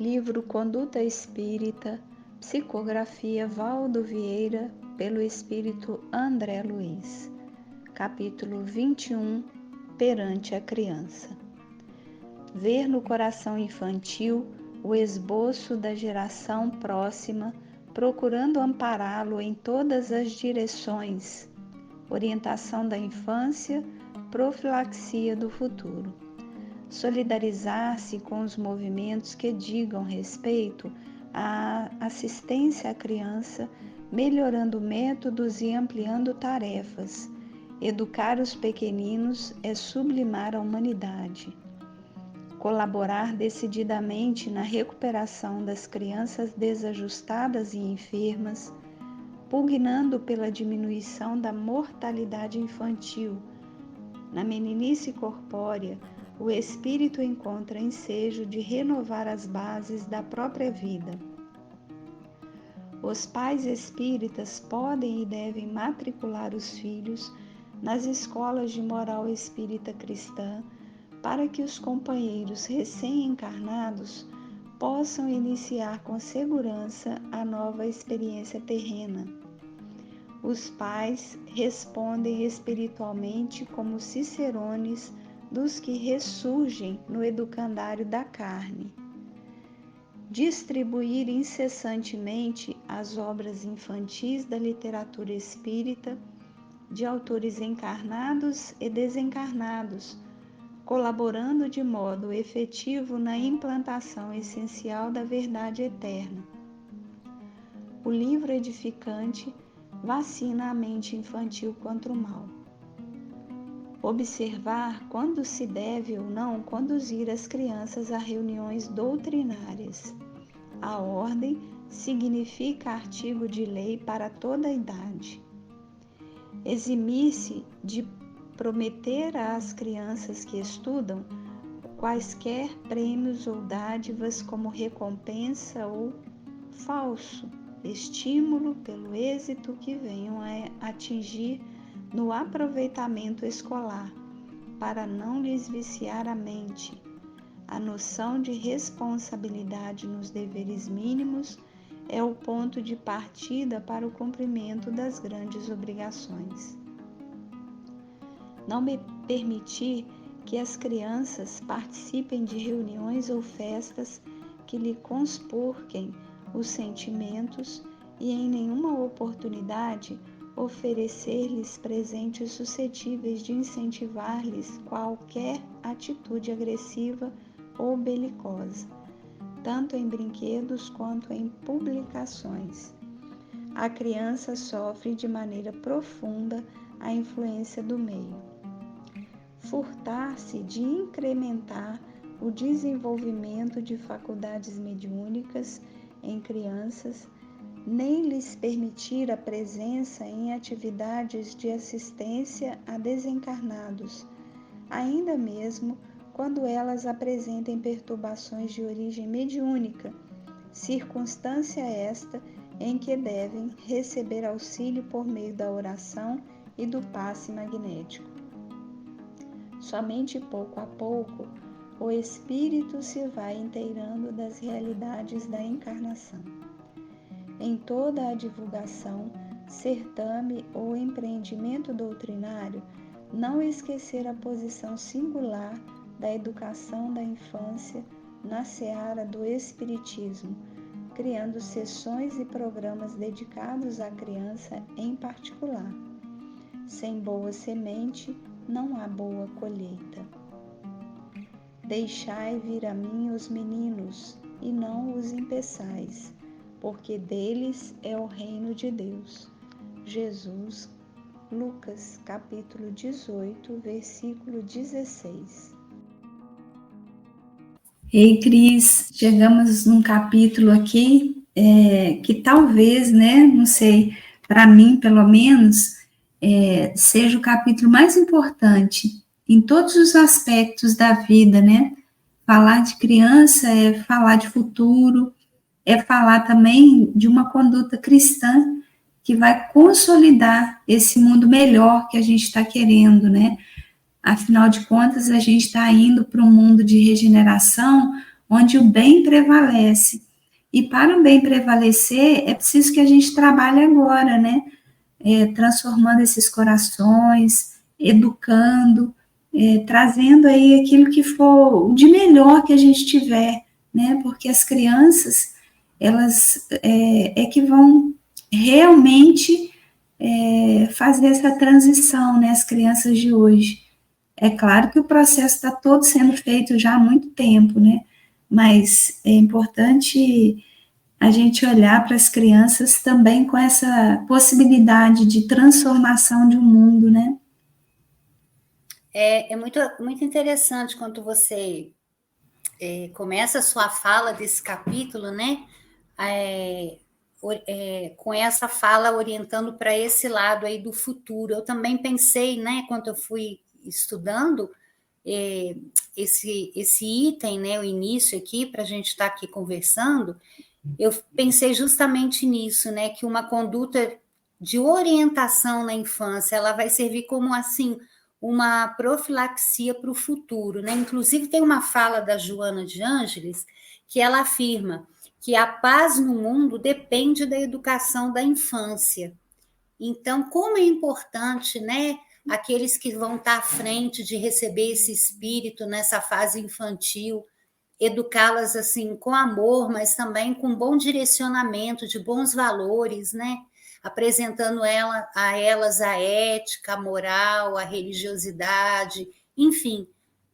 Livro Conduta Espírita, psicografia Valdo Vieira, pelo Espírito André Luiz. Capítulo 21, perante a criança. Ver no coração infantil o esboço da geração próxima, procurando ampará-lo em todas as direções. Orientação da infância, profilaxia do futuro. Solidarizar-se com os movimentos que digam respeito à assistência à criança, melhorando métodos e ampliando tarefas. Educar os pequeninos é sublimar a humanidade. Colaborar decididamente na recuperação das crianças desajustadas e enfermas, pugnando pela diminuição da mortalidade infantil. Na meninice corpórea, o espírito encontra ensejo de renovar as bases da própria vida. Os pais espíritas podem e devem matricular os filhos nas escolas de moral espírita cristã, para que os companheiros recém-encarnados possam iniciar com segurança a nova experiência terrena. Os pais respondem espiritualmente como cicerones dos que ressurgem no educandário da carne. Distribuir incessantemente as obras infantis da literatura espírita, de autores encarnados e desencarnados, colaborando de modo efetivo na implantação essencial da verdade eterna. O livro edificante vacina a mente infantil contra o mal. Observar quando se deve ou não conduzir as crianças a reuniões doutrinárias. A ordem significa artigo de lei para toda a idade. Eximir-se de prometer às crianças que estudam quaisquer prêmios ou dádivas como recompensa ou falso estímulo pelo êxito que venham a atingir no aproveitamento escolar, para não lhes viciar a mente. A noção de responsabilidade nos deveres mínimos é o ponto de partida para o cumprimento das grandes obrigações. Não me permitir que as crianças participem de reuniões ou festas que lhe conspurquem os sentimentos e em nenhuma oportunidade oferecer-lhes presentes suscetíveis de incentivar-lhes qualquer atitude agressiva ou belicosa, tanto em brinquedos quanto em publicações. A criança sofre de maneira profunda a influência do meio. Furtar-se de incrementar o desenvolvimento de faculdades mediúnicas em crianças, nem lhes permitir a presença em atividades de assistência a desencarnados, ainda mesmo quando elas apresentem perturbações de origem mediúnica, circunstância esta em que devem receber auxílio por meio da oração e do passe magnético. Somente pouco a pouco, o espírito se vai inteirando das realidades da encarnação. Em toda a divulgação, certame ou empreendimento doutrinário, não esquecer a posição singular da educação da infância na seara do espiritismo, criando sessões e programas dedicados à criança em particular. Sem boa semente, não há boa colheita. Deixai vir a mim os meninos, e não os impeçais, porque deles é o reino de Deus. Jesus, Lucas, capítulo 18, versículo 16. Ei, Cris, chegamos num capítulo aqui que talvez, não sei, para mim, pelo menos, seja o capítulo mais importante em todos os aspectos da vida, Falar de criança é falar de futuro, é falar também de uma conduta cristã que vai consolidar esse mundo melhor que a gente está querendo, Afinal de contas, a gente está indo para um mundo de regeneração onde o bem prevalece. E para o bem prevalecer, é preciso que a gente trabalhe agora, né? Transformando esses corações, educando, trazendo aí aquilo que for de melhor que a gente tiver, né? Porque as crianças, elas que vão realmente fazer essa transição, né? As crianças de hoje. É claro que o processo está todo sendo feito já há muito tempo, né? Mas é importante a gente olhar para as crianças também com essa possibilidade de transformação de um mundo, né? É muito, muito interessante quando você começa a sua fala desse capítulo, né? Com essa fala orientando para esse lado aí do futuro. Eu também pensei, né, quando eu fui estudando esse item, né, o início aqui, para a gente estar aqui conversando, eu pensei justamente nisso, né, que uma conduta de orientação na infância, ela vai servir como, assim, uma profilaxia para o futuro, né? Inclusive, tem uma fala da Joana de Ângeles que ela afirma que a paz no mundo depende da educação da infância. Então, como é importante, né, aqueles que vão estar à frente de receber esse espírito nessa fase infantil, educá-las assim com amor, mas também com bom direcionamento de bons valores, né? Apresentando a elas a ética, a moral, a religiosidade, enfim,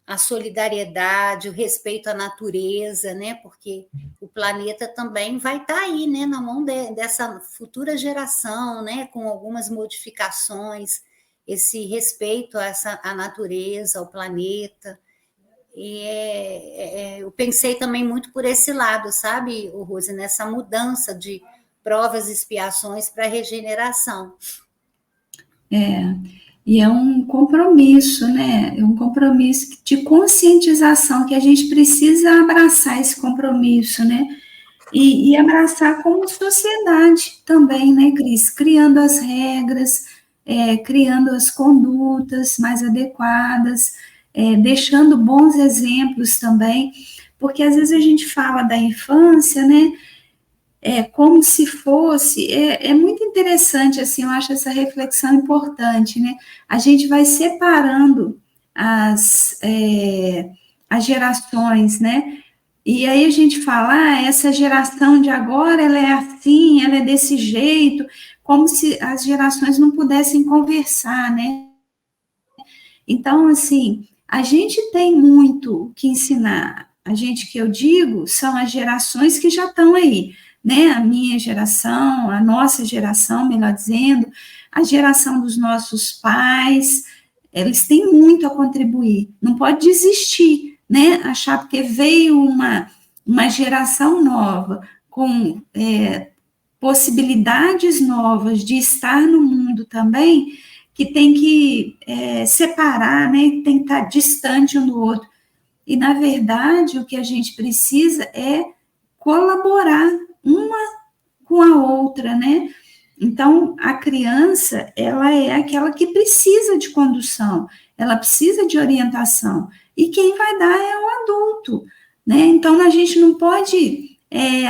a solidariedade, o respeito à natureza, né? Porque o planeta também vai estar aí, né, na mão dessa futura geração, né, com algumas modificações, esse respeito à natureza, ao planeta. E eu pensei também muito por esse lado, sabe, Rose, nessa mudança de provas e expiações para regeneração. E é um compromisso, né? É um compromisso de conscientização que a gente precisa abraçar esse compromisso, né? E abraçar como sociedade também, né, Cris? Criando as regras, criando as condutas mais adequadas, deixando bons exemplos também, porque às vezes a gente fala da infância, né? Como se fosse, muito interessante, assim, eu acho essa reflexão importante, né? A gente vai separando as gerações, né? E aí a gente fala, essa geração de agora, ela é assim, ela é desse jeito, como se as gerações não pudessem conversar, né? Então, assim, a gente tem muito que ensinar. A gente que eu digo são as gerações que já estão aí, né? A minha geração, a nossa geração, melhor dizendo, a geração dos nossos pais, eles têm muito a contribuir. Não pode desistir, né? Achar porque veio uma geração nova com possibilidades novas de estar no mundo também, que tem que separar, né? Tem que estar distante um do outro. E, na verdade, o que a gente precisa é colaborar uma com a outra, né? Então, a criança, ela é aquela que precisa de condução, ela precisa de orientação, e quem vai dar é o adulto, né? Então, a gente não pode,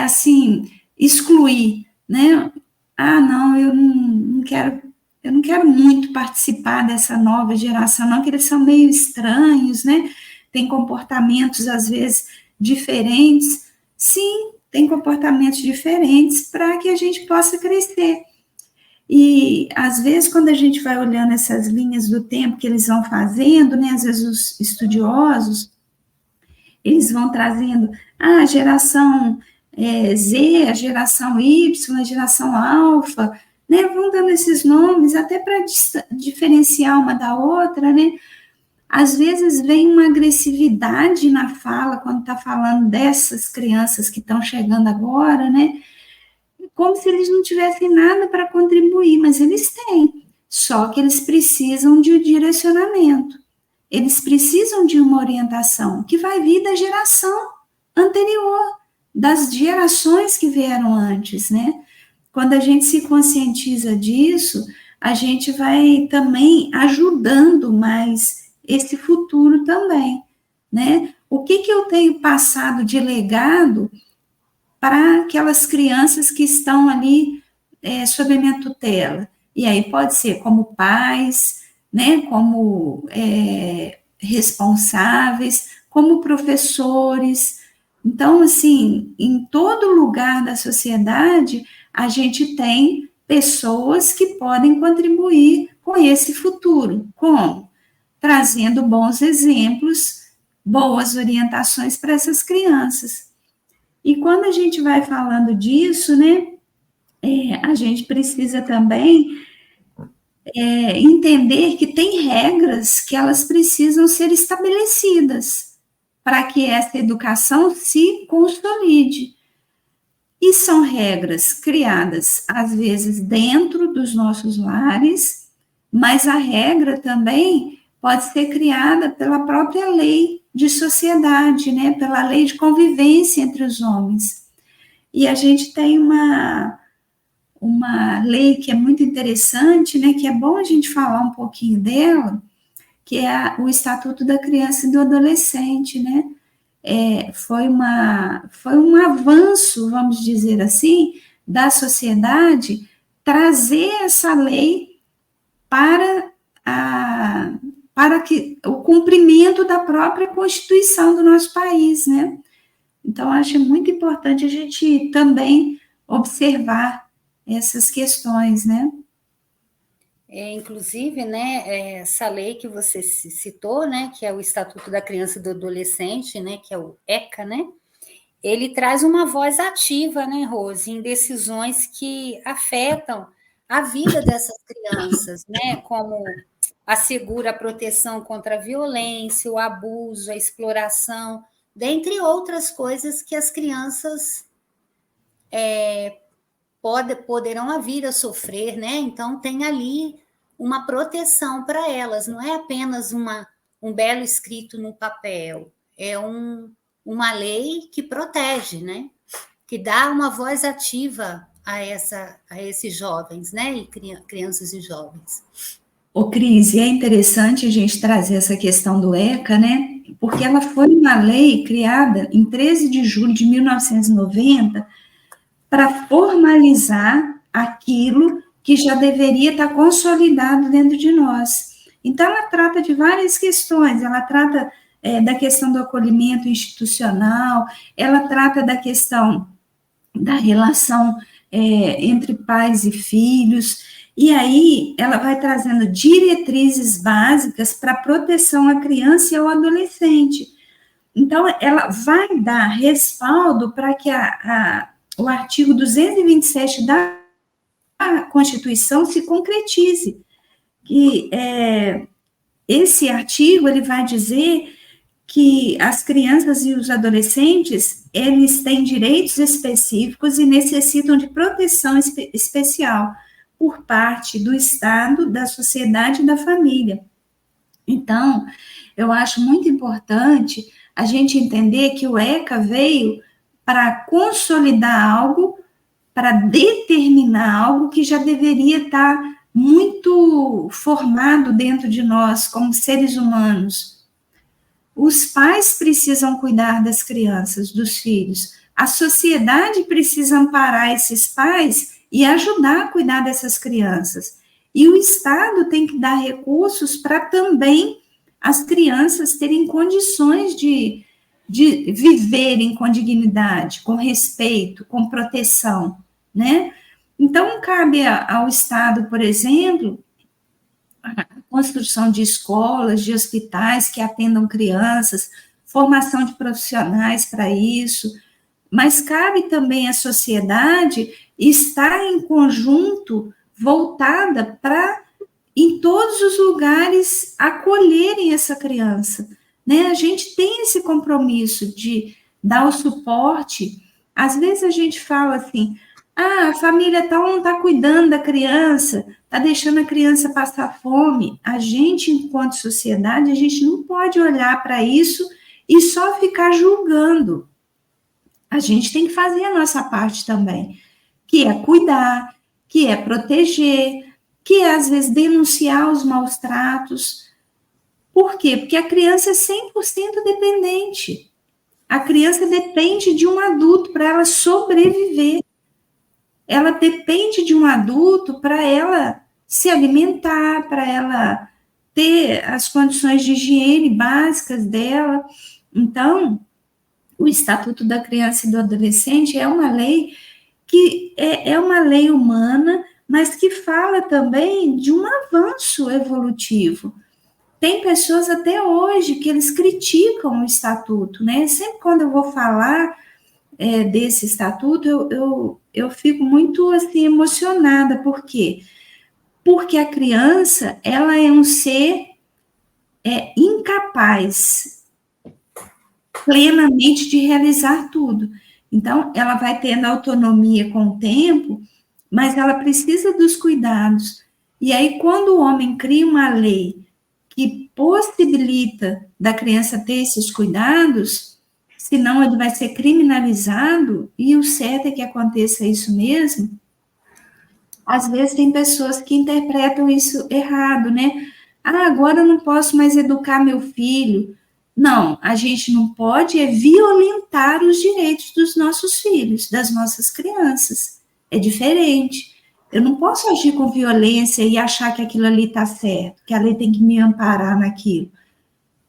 assim, excluir, né? Não, eu não quero muito participar dessa nova geração, não, que eles são meio estranhos, né? Tem comportamentos, às vezes, diferentes. Sim, tem comportamentos diferentes para que a gente possa crescer. E, às vezes, quando a gente vai olhando essas linhas do tempo que eles vão fazendo, né? Às vezes, os estudiosos, eles vão trazendo a geração Z, a geração Y, a geração alfa, né? Vão dando esses nomes até para diferenciar uma da outra, né? Às vezes vem uma agressividade na fala, quando está falando dessas crianças que estão chegando agora, né? Como se eles não tivessem nada para contribuir, mas eles têm, só que eles precisam de um direcionamento, eles precisam de uma orientação que vai vir da geração anterior, das gerações que vieram antes, né? Quando a gente se conscientiza disso, a gente vai também ajudando mais esse futuro também, né? o que eu tenho passado de legado para aquelas crianças que estão ali sob a minha tutela. E aí pode ser como pais, né, como responsáveis, como professores. Então, assim, em todo lugar da sociedade, a gente tem pessoas que podem contribuir com esse futuro. Como? Trazendo bons exemplos, boas orientações para essas crianças. E quando a gente vai falando disso, né, a gente precisa também entender que tem regras que elas precisam ser estabelecidas para que essa educação se consolide. E são regras criadas, às vezes, dentro dos nossos lares, mas a regra também pode ser criada pela própria lei de sociedade, né, pela lei de convivência entre os homens. E a gente tem uma lei que é muito interessante, né, que é bom a gente falar um pouquinho dela, que é o Estatuto da Criança e do Adolescente, né? Foi um avanço, vamos dizer assim, da sociedade trazer essa lei para que o cumprimento da própria Constituição do nosso país, né? Então, acho muito importante a gente também observar essas questões, né? Inclusive, né, essa lei que você citou, né, que é o Estatuto da Criança e do Adolescente, né, que é o ECA, né, ele traz uma voz ativa, né, Rose, em decisões que afetam a vida dessas crianças, né, como assegura a proteção contra a violência, o abuso, a exploração, dentre outras coisas que as crianças poderão vir a sofrer, né? Então tem ali uma proteção para elas, não é apenas um belo escrito no papel, é uma lei que protege, né? Que dá uma voz ativa a esses jovens, né? E crianças e jovens. Ô, Cris, é interessante a gente trazer essa questão do ECA, né? Porque ela foi uma lei criada em 13 de julho de 1990 para formalizar aquilo que já deveria estar consolidado dentro de nós. Então, ela trata de várias questões, ela trata da questão do acolhimento institucional, ela trata da questão da relação entre pais e filhos, e aí ela vai trazendo diretrizes básicas para a proteção à criança e ao adolescente. Então, ela vai dar respaldo para que o artigo 227 da Constituição se concretize. E esse artigo, ele vai dizer que as crianças e os adolescentes, eles têm direitos específicos e necessitam de proteção especial por parte do Estado, da sociedade e da família. Então, eu acho muito importante a gente entender que o ECA veio para consolidar algo, para determinar algo que já deveria estar muito formado dentro de nós, como seres humanos. Os pais precisam cuidar das crianças, dos filhos. A sociedade precisa amparar esses pais e ajudar a cuidar dessas crianças. E o Estado tem que dar recursos para também as crianças terem condições de viverem com dignidade, com respeito, com proteção, né? Então, cabe ao Estado, por exemplo, a construção de escolas, de hospitais que atendam crianças, formação de profissionais para isso, mas cabe também à sociedade estar em conjunto voltada para, em todos os lugares, acolherem essa criança, né? A gente tem esse compromisso de dar o suporte. Às vezes a gente fala assim, a família tal não está cuidando da criança, está deixando a criança passar fome. A gente, enquanto sociedade, a gente não pode olhar para isso e só ficar julgando. A gente tem que fazer a nossa parte também, que é cuidar, que é proteger, que é, às vezes, denunciar os maus tratos. Por quê? Porque a criança é 100% dependente. A criança depende de um adulto para ela sobreviver. Ela depende de um adulto para ela se alimentar, para ela ter as condições de higiene básicas dela. Então, o Estatuto da Criança e do Adolescente é uma lei que é uma lei humana, mas que fala também de um avanço evolutivo. Tem pessoas até hoje que eles criticam o estatuto, né? Sempre quando eu vou falar desse estatuto, eu fico muito assim emocionada. Por quê? Porque a criança, ela é um ser incapaz plenamente de realizar tudo. Então, ela vai tendo autonomia com o tempo, mas ela precisa dos cuidados. E aí, quando o homem cria uma lei que possibilita da criança ter esses cuidados, senão ele vai ser criminalizado, e o certo é que aconteça isso mesmo. Às vezes tem pessoas que interpretam isso errado, né? Ah, agora eu não posso mais educar meu filho. Não, a gente não pode violentar os direitos dos nossos filhos, das nossas crianças. É diferente. Eu não posso agir com violência e achar que aquilo ali está certo, que a lei tem que me amparar naquilo.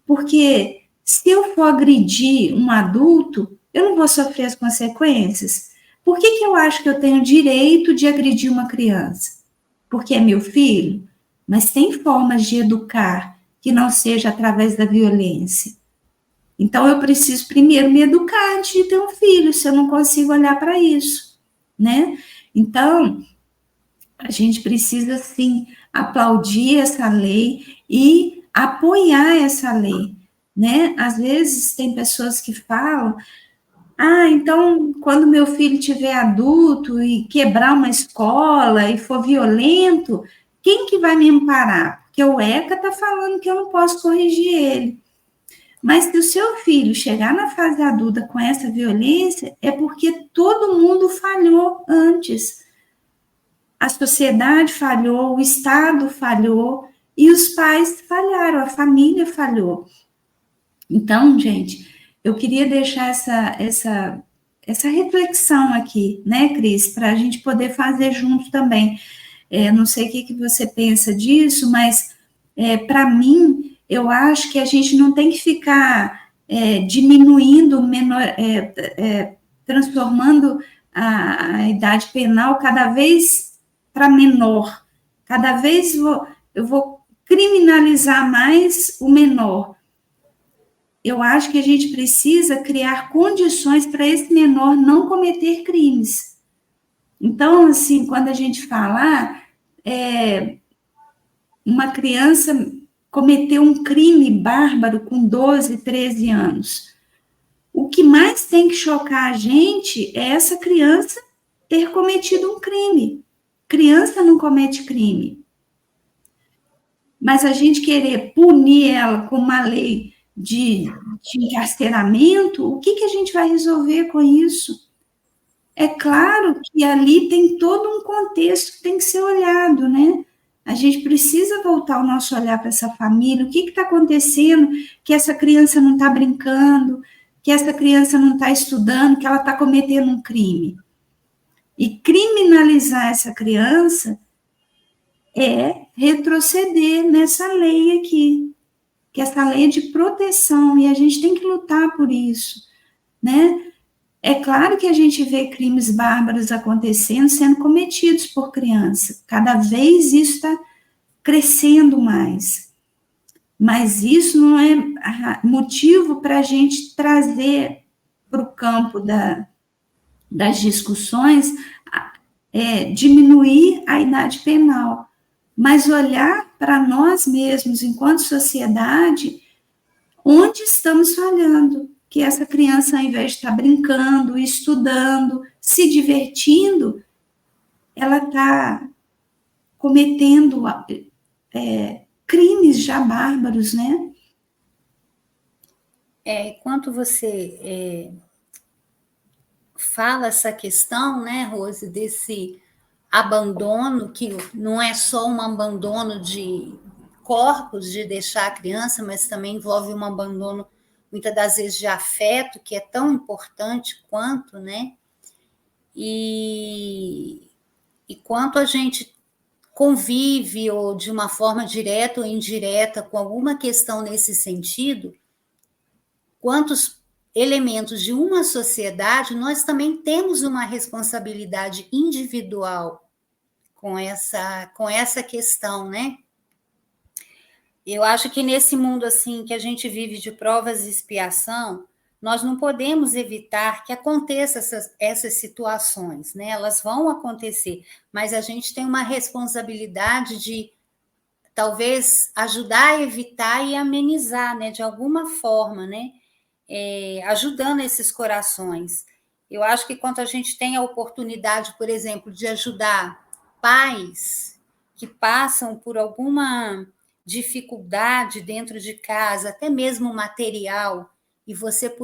Porque se eu for agredir um adulto, eu não vou sofrer as consequências. Por que eu acho que eu tenho direito de agredir uma criança? Porque é meu filho? Mas tem formas de educar que não seja através da violência. Então, eu preciso primeiro me educar antes de ter um filho, se eu não consigo olhar para isso, né? Então, a gente precisa, sim, aplaudir essa lei e apoiar essa lei, né? Às vezes, tem pessoas que falam, então, quando meu filho tiver adulto e quebrar uma escola e for violento, quem que vai me amparar? Porque o ECA está falando que eu não posso corrigir ele. Mas se o seu filho chegar na fase adulta com essa violência, é porque todo mundo falhou antes. A sociedade falhou, o Estado falhou e os pais falharam, a família falhou. Então, gente, eu queria deixar essa reflexão aqui, né, Cris, para a gente poder fazer junto também. Não sei o que você pensa disso, mas para mim, eu acho que a gente não tem que ficar diminuindo, transformando a idade penal cada vez para menor. Cada vez eu vou criminalizar mais o menor. Eu acho que a gente precisa criar condições para esse menor não cometer crimes. Então, assim, quando a gente fala, uma criança cometeu um crime bárbaro com 12, 13 anos. O que mais tem que chocar a gente é essa criança ter cometido um crime. Criança não comete crime. Mas a gente querer punir ela com uma lei de encarceramento, o que a gente vai resolver com isso? É claro que ali tem todo um contexto que tem que ser olhado, né? A gente precisa voltar o nosso olhar para essa família, o que está acontecendo, que essa criança não está brincando, que essa criança não está estudando, que ela está cometendo um crime. E criminalizar essa criança é retroceder nessa lei aqui, que essa lei é de proteção, e a gente tem que lutar por isso, né? É claro que a gente vê crimes bárbaros acontecendo, sendo cometidos por criança. Cada vez isso está crescendo mais. Mas isso não é motivo para a gente trazer para o campo das discussões, diminuir a idade penal, mas olhar para nós mesmos, enquanto sociedade, onde estamos falhando. Que essa criança, ao invés de estar brincando, estudando, se divertindo, ela está cometendo crimes já bárbaros, né? Enquanto você fala essa questão, né, Rose, desse abandono, que não é só um abandono corpos de deixar a criança, mas também envolve um abandono, muitas das vezes, de afeto, que é tão importante quanto, né? E quanto a gente convive, ou de uma forma direta ou indireta, com alguma questão nesse sentido, quantos elementos de uma sociedade, nós também temos uma responsabilidade individual com essa questão, né? Eu acho que nesse mundo assim que a gente vive de provas e expiação, nós não podemos evitar que aconteçam essas situações, né? Elas vão acontecer, mas a gente tem uma responsabilidade de talvez ajudar a evitar e amenizar, né? De alguma forma, né? Ajudando esses corações. Eu acho que quando a gente tem a oportunidade, por exemplo, de ajudar pais que passam por alguma dificuldade dentro de casa, até mesmo material, e você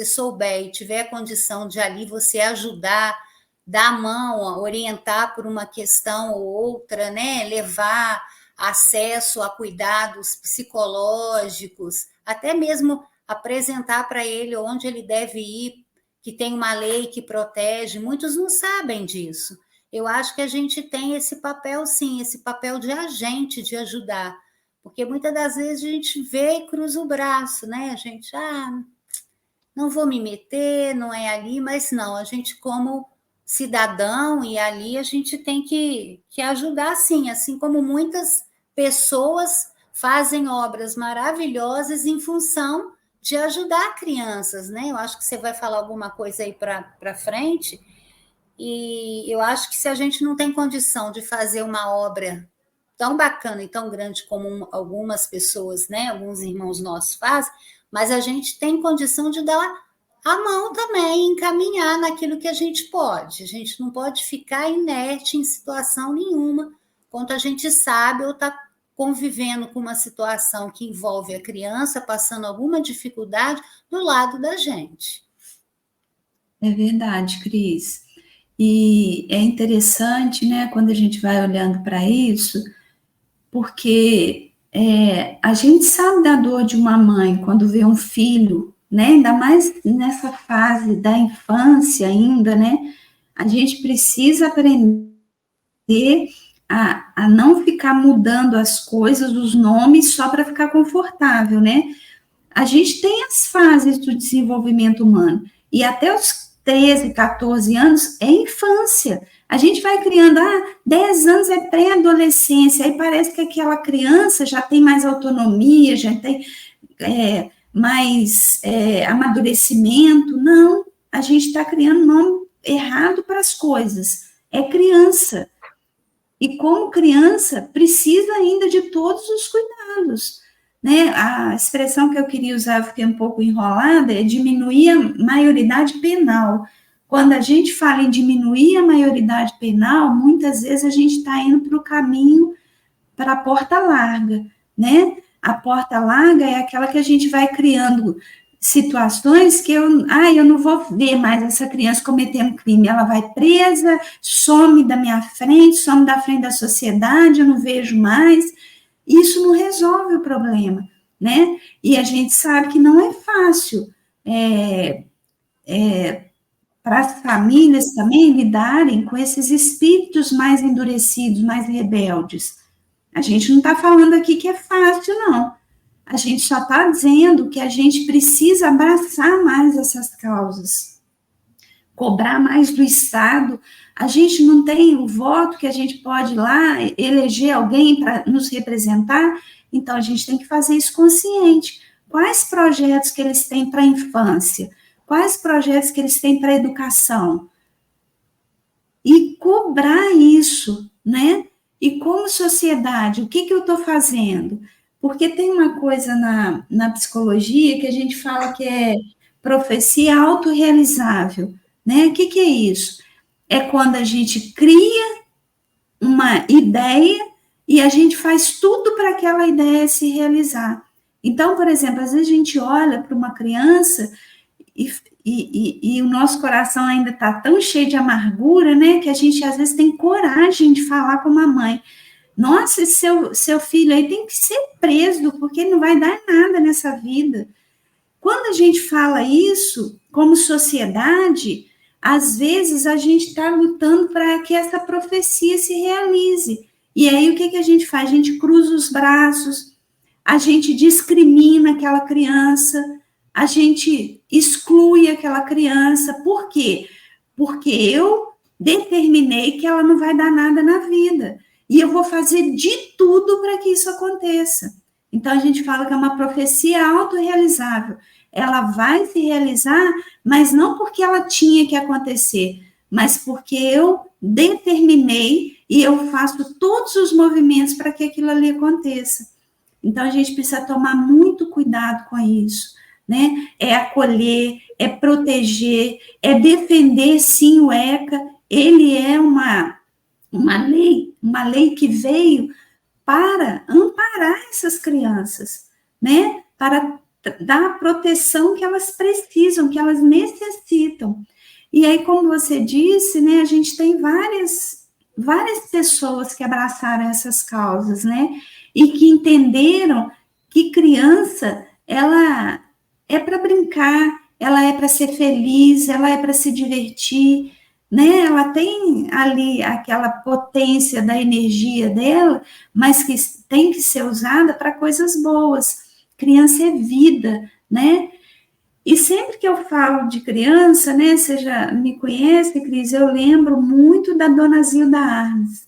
souber e tiver a condição de ali você ajudar, dar a mão, orientar por uma questão ou outra, né? Levar acesso a cuidados psicológicos, até mesmo apresentar para ele onde ele deve ir, que tem uma lei que protege. Muitos não sabem disso. Eu acho que a gente tem esse papel, sim, esse papel de agente, de ajudar. Porque muitas das vezes a gente vê e cruza o braço, né? A gente, não vou me meter, não é ali, mas não, a gente como cidadão, e ali a gente tem que ajudar, sim, assim como muitas pessoas fazem obras maravilhosas em função de ajudar crianças, né? Eu acho que você vai falar alguma coisa aí para frente, e eu acho que se a gente não tem condição de fazer uma obra tão bacana e tão grande como algumas pessoas, né, alguns irmãos nossos fazem, mas a gente tem condição de dar a mão também, encaminhar naquilo que a gente pode. A gente não pode ficar inerte em situação nenhuma, quando a gente sabe ou está convivendo com uma situação que envolve a criança passando alguma dificuldade do lado da gente. É verdade, Cris. E é interessante, né, quando a gente vai olhando para isso, porque a gente sabe da dor de uma mãe quando vê um filho, né, ainda mais nessa fase da infância ainda, né, a gente precisa aprender a não ficar mudando as coisas, os nomes, só para ficar confortável, né? A gente tem as fases do desenvolvimento humano, e até os 13, 14 anos é infância. A gente vai criando, 10 anos é pré-adolescência, aí parece que aquela criança já tem mais autonomia, já tem mais amadurecimento. Não, a gente está criando nome errado para as coisas. É criança. E como criança, precisa ainda de todos os cuidados. Né? A expressão que eu queria usar, fiquei um pouco enrolada, é diminuir a maioridade penal. Quando a gente fala em diminuir a maioridade penal, muitas vezes a gente está indo para o caminho para a porta larga, né? A porta larga é aquela que a gente vai criando situações que eu não vou ver mais essa criança cometendo crime, ela vai presa, some da minha frente, some da frente da sociedade, eu não vejo mais. Isso não resolve o problema, né? E a gente sabe que não é fácil para as famílias também lidarem com esses espíritos mais endurecidos, mais rebeldes. A gente não está falando aqui que é fácil, não. A gente só está dizendo que a gente precisa abraçar mais essas causas, cobrar mais do Estado. A gente não tem o voto que a gente pode ir lá eleger alguém para nos representar, então a gente tem que fazer isso consciente. Quais projetos que eles têm para a infância? Quais projetos que eles têm para a educação? E cobrar isso, né? E como sociedade, o que eu estou fazendo? Porque tem uma coisa na psicologia que a gente fala que é profecia autorrealizável, né? O que é isso? É quando a gente cria uma ideia e a gente faz tudo para aquela ideia se realizar. Então, por exemplo, às vezes a gente olha para uma criança e o nosso coração ainda está tão cheio de amargura, né, que a gente às vezes tem coragem de falar com uma mãe. Nossa, seu filho aí tem que ser preso, porque ele não vai dar nada nessa vida. Quando a gente fala isso, como sociedade, às vezes a gente está lutando para que essa profecia se realize. E aí o que a gente faz? A gente cruza os braços, a gente discrimina aquela criança, a gente exclui aquela criança. Por quê? Porque eu determinei que ela não vai dar nada na vida. E eu vou fazer de tudo para que isso aconteça. Então, a gente fala que é uma profecia autorrealizável. Ela vai se realizar, mas não porque ela tinha que acontecer, mas porque eu determinei e eu faço todos os movimentos para que aquilo ali aconteça. Então, a gente precisa tomar muito cuidado com isso, né? É acolher, é proteger, é defender, sim, o ECA. Ele é uma lei que veio para amparar essas crianças, né? Para dar a proteção que elas precisam, que elas necessitam. E aí, como você disse, né, a gente tem várias pessoas que abraçaram essas causas, né? E que entenderam que criança, ela é para brincar, ela é para ser feliz, ela é para se divertir, né? Ela tem ali aquela potência da energia dela, mas que tem que ser usada para coisas boas. Criança é vida, né? E sempre que eu falo de criança, né? Você já me conhece, Cris, eu lembro muito da Dona Zilda Arnes.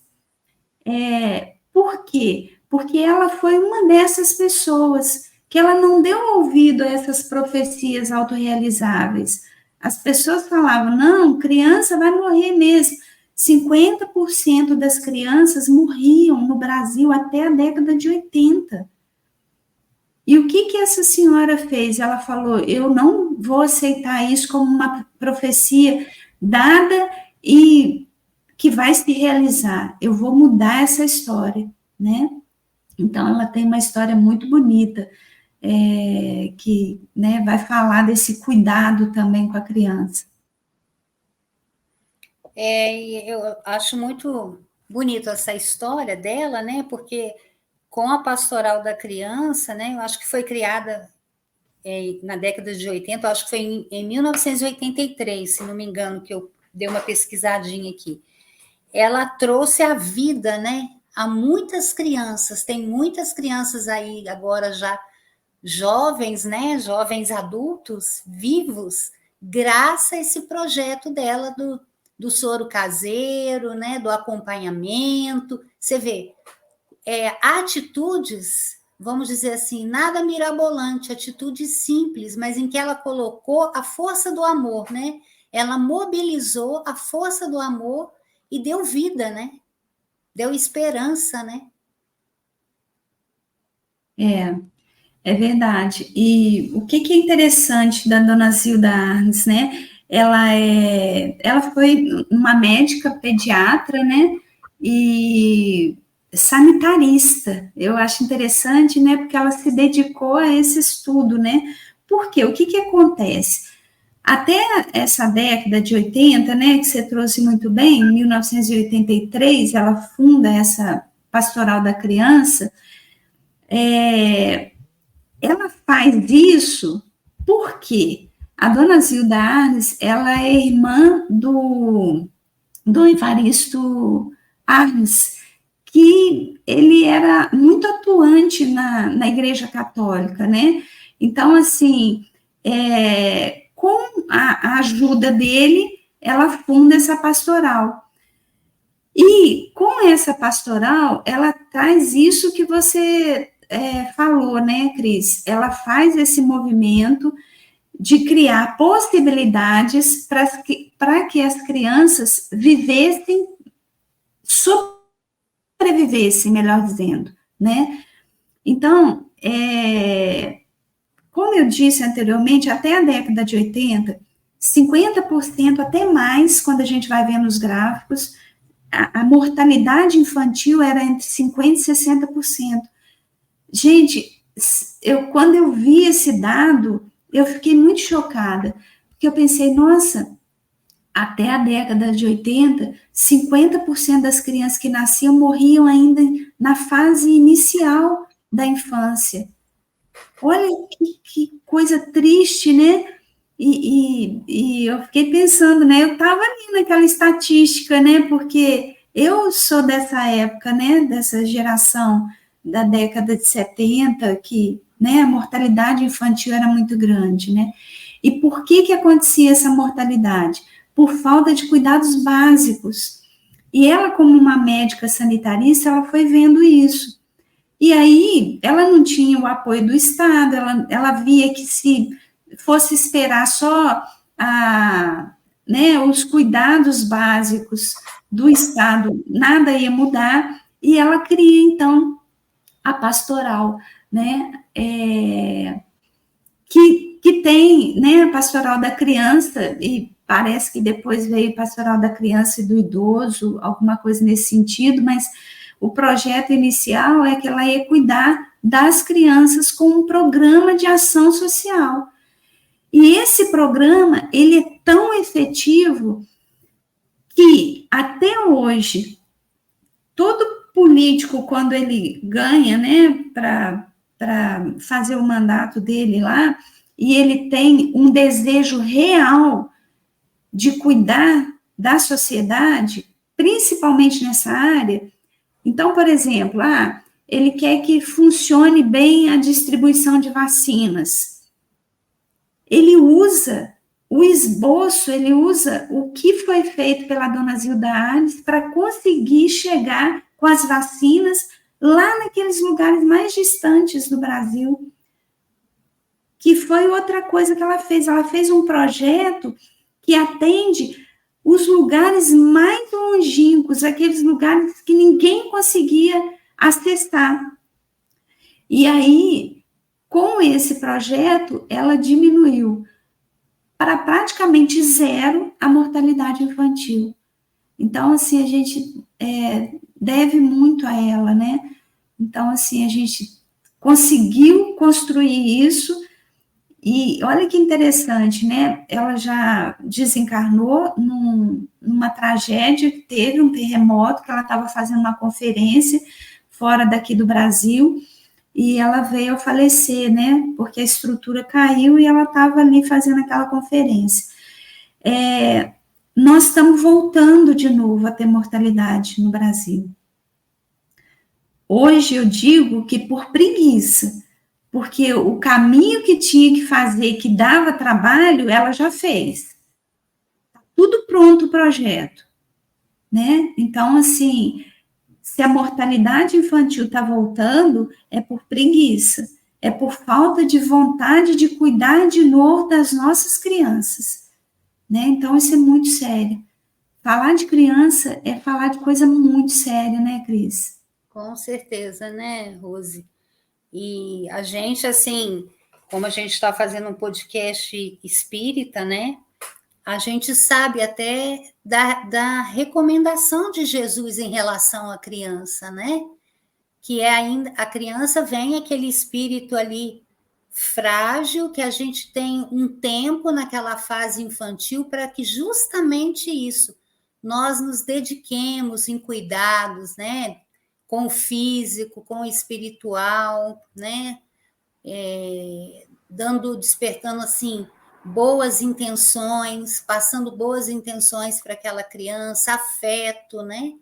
Por quê? Porque ela foi uma dessas pessoas que ela não deu ouvido a essas profecias autorrealizáveis. As pessoas falavam, não, criança vai morrer mesmo. 50% das crianças morriam no Brasil até a década de 80. E o que essa senhora fez? Ela falou, eu não vou aceitar isso como uma profecia dada e que vai se realizar. Eu vou mudar essa história, né? Então, ela tem uma história muito bonita, que, né, vai falar desse cuidado também com a criança. Eu acho muito bonito essa história dela, né? Porque com a pastoral da criança, né? Eu acho que foi criada na década de 80, eu acho que foi em 1983, se não me engano, que eu dei uma pesquisadinha aqui. Ela trouxe a vida, né? A muitas crianças, tem muitas crianças aí agora já jovens, né? Jovens adultos vivos, graças a esse projeto dela do soro caseiro, né? Do acompanhamento. Você vê, atitudes, vamos dizer assim, nada mirabolante, atitudes simples, mas em que ela colocou a força do amor, né? Ela mobilizou a força do amor e deu vida, né? Deu esperança, né? É verdade. E o que é interessante da Dona Zilda Arnes, né? Ela foi uma médica pediatra, né? E sanitarista. Eu acho interessante, né? Porque ela se dedicou a esse estudo, né? Por quê? O que acontece? Até essa década de 80, né, que você trouxe muito bem, em 1983, ela funda essa Pastoral da Criança. Ela faz isso porque a Dona Zilda Arnes, ela é irmã do Evaristo Arnes, que ele era muito atuante na Igreja Católica, né? Então, assim, com a ajuda dele, ela funda essa pastoral. E com essa pastoral, ela traz isso que você falou, né, Cris? Ela faz esse movimento de criar possibilidades para que as crianças sobrevivessem, melhor dizendo, né? Então, como eu disse anteriormente, até a década de 80, 50% até mais, quando a gente vai ver nos gráficos, a mortalidade infantil era entre 50% e 60%. Gente, quando eu vi esse dado, eu fiquei muito chocada, porque eu pensei, nossa, até a década de 80, 50% das crianças que nasciam morriam ainda na fase inicial da infância. Olha que coisa triste, né? E eu fiquei pensando, né? Eu estava ali naquela estatística, né? Porque eu sou dessa época, né? Dessa geração da década de 70, que, né, a mortalidade infantil era muito grande, né? E por que acontecia essa mortalidade? Por falta de cuidados básicos. E ela, como uma médica sanitarista, ela foi vendo isso. E aí, ela não tinha o apoio do Estado, ela via que se fosse esperar só os cuidados básicos do Estado, nada ia mudar, e ela cria, então, a pastoral, né, que tem, né, a pastoral da criança, e parece que depois veio pastoral da criança e do idoso, alguma coisa nesse sentido, mas o projeto inicial é que ela ia cuidar das crianças com um programa de ação social. E esse programa, ele é tão efetivo que, até hoje, todo político, quando ele ganha, né, para fazer o mandato dele lá, e ele tem um desejo real de cuidar da sociedade, principalmente nessa área. Então, por exemplo, ele quer que funcione bem a distribuição de vacinas. Ele usa o esboço, ele usa o que foi feito pela dona Zilda Arnes para conseguir chegar com as vacinas lá naqueles lugares mais distantes do Brasil. Que foi outra coisa que ela fez. Ela fez um projeto que atende os lugares mais longínquos, aqueles lugares que ninguém conseguia acessar. E aí, com esse projeto, ela diminuiu para praticamente zero a mortalidade infantil. Então, assim, a gente deve muito a ela, né? Então, assim, a gente conseguiu construir isso. E olha que interessante, né? Ela já desencarnou numa tragédia que teve, um terremoto, que ela estava fazendo uma conferência fora daqui do Brasil, e ela veio a falecer, né? Porque a estrutura caiu e ela estava ali fazendo aquela conferência. Nós estamos voltando de novo a ter mortalidade no Brasil. Hoje eu digo que por preguiça, porque o caminho que tinha que fazer, que dava trabalho, ela já fez. Tudo pronto o projeto, né? Então, assim, se a mortalidade infantil está voltando, é por preguiça, é por falta de vontade de cuidar de novo das nossas crianças, né? Então, isso é muito sério. Falar de criança é falar de coisa muito séria, né, Cris? Com certeza, né, Rose? E a gente, assim, como a gente está fazendo um podcast espírita, né? A gente sabe até da recomendação de Jesus em relação à criança, né? Que é ainda a criança vem aquele espírito ali frágil, que a gente tem um tempo naquela fase infantil para que justamente isso, nós nos dediquemos em cuidados, né? Com o físico, com o espiritual, né? Despertando assim boas intenções, passando boas intenções para aquela criança, afeto, né?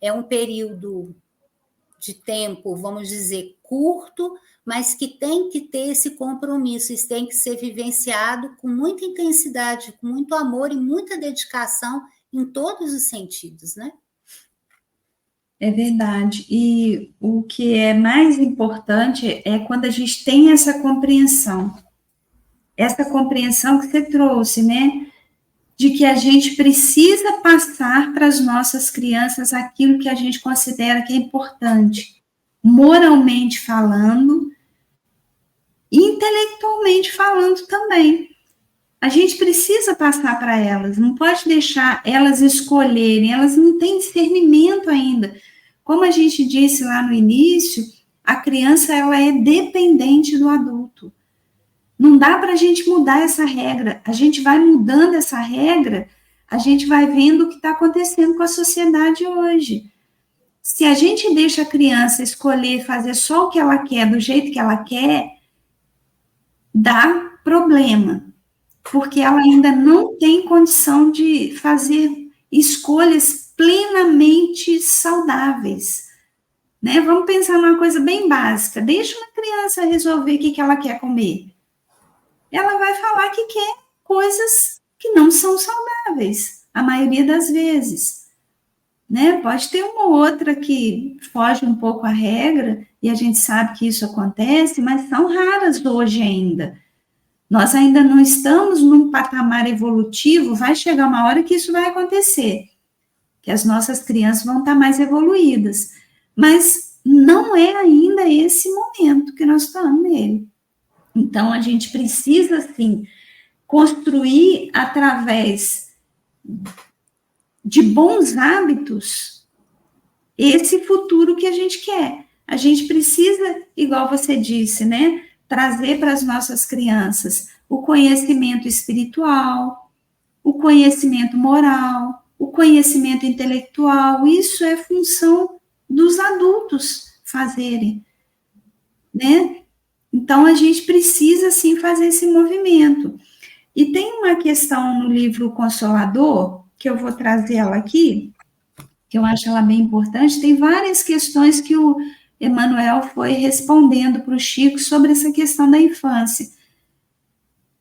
É um período de tempo, vamos dizer, curto, mas que tem que ter esse compromisso, isso tem que ser vivenciado com muita intensidade, com muito amor e muita dedicação em todos os sentidos, né? É verdade. E o que é mais importante é quando a gente tem essa compreensão que você trouxe, né? De que a gente precisa passar para as nossas crianças aquilo que a gente considera que é importante, moralmente falando, intelectualmente falando também. A gente precisa passar para elas, não pode deixar elas escolherem, elas não têm discernimento ainda. Como a gente disse lá no início, a criança ela é dependente do adulto. Não dá para a gente mudar essa regra. A gente vai mudando essa regra a gente vai vendo o que está acontecendo com a sociedade hoje. Se a gente deixa a criança escolher fazer só o que ela quer, do jeito que ela quer, dá problema, porque ela ainda não tem condição de fazer escolhas plenamente saudáveis, né? Vamos pensar numa coisa bem básica. Deixa uma criança resolver o que ela quer comer. Ela vai falar que quer coisas que não são saudáveis, a maioria das vezes, né? Pode ter uma ou outra que foge um pouco à regra, e a gente sabe que isso acontece, mas são raras hoje ainda. Nós ainda não estamos num patamar evolutivo, vai chegar uma hora que isso vai acontecer, que as nossas crianças vão estar mais evoluídas, mas não é ainda esse momento que nós estamos nele. Então, a gente precisa, sim, construir através de bons hábitos esse futuro que a gente quer. A gente precisa, igual você disse, né, trazer para as nossas crianças o conhecimento espiritual, o conhecimento moral, o conhecimento intelectual. Isso é função dos adultos fazerem, né? Então, a gente precisa, sim, fazer esse movimento. E tem uma questão no livro Consolador, que eu vou trazer ela aqui, que eu acho ela bem importante. Tem várias questões que o Emmanuel foi respondendo para o Chico sobre essa questão da infância.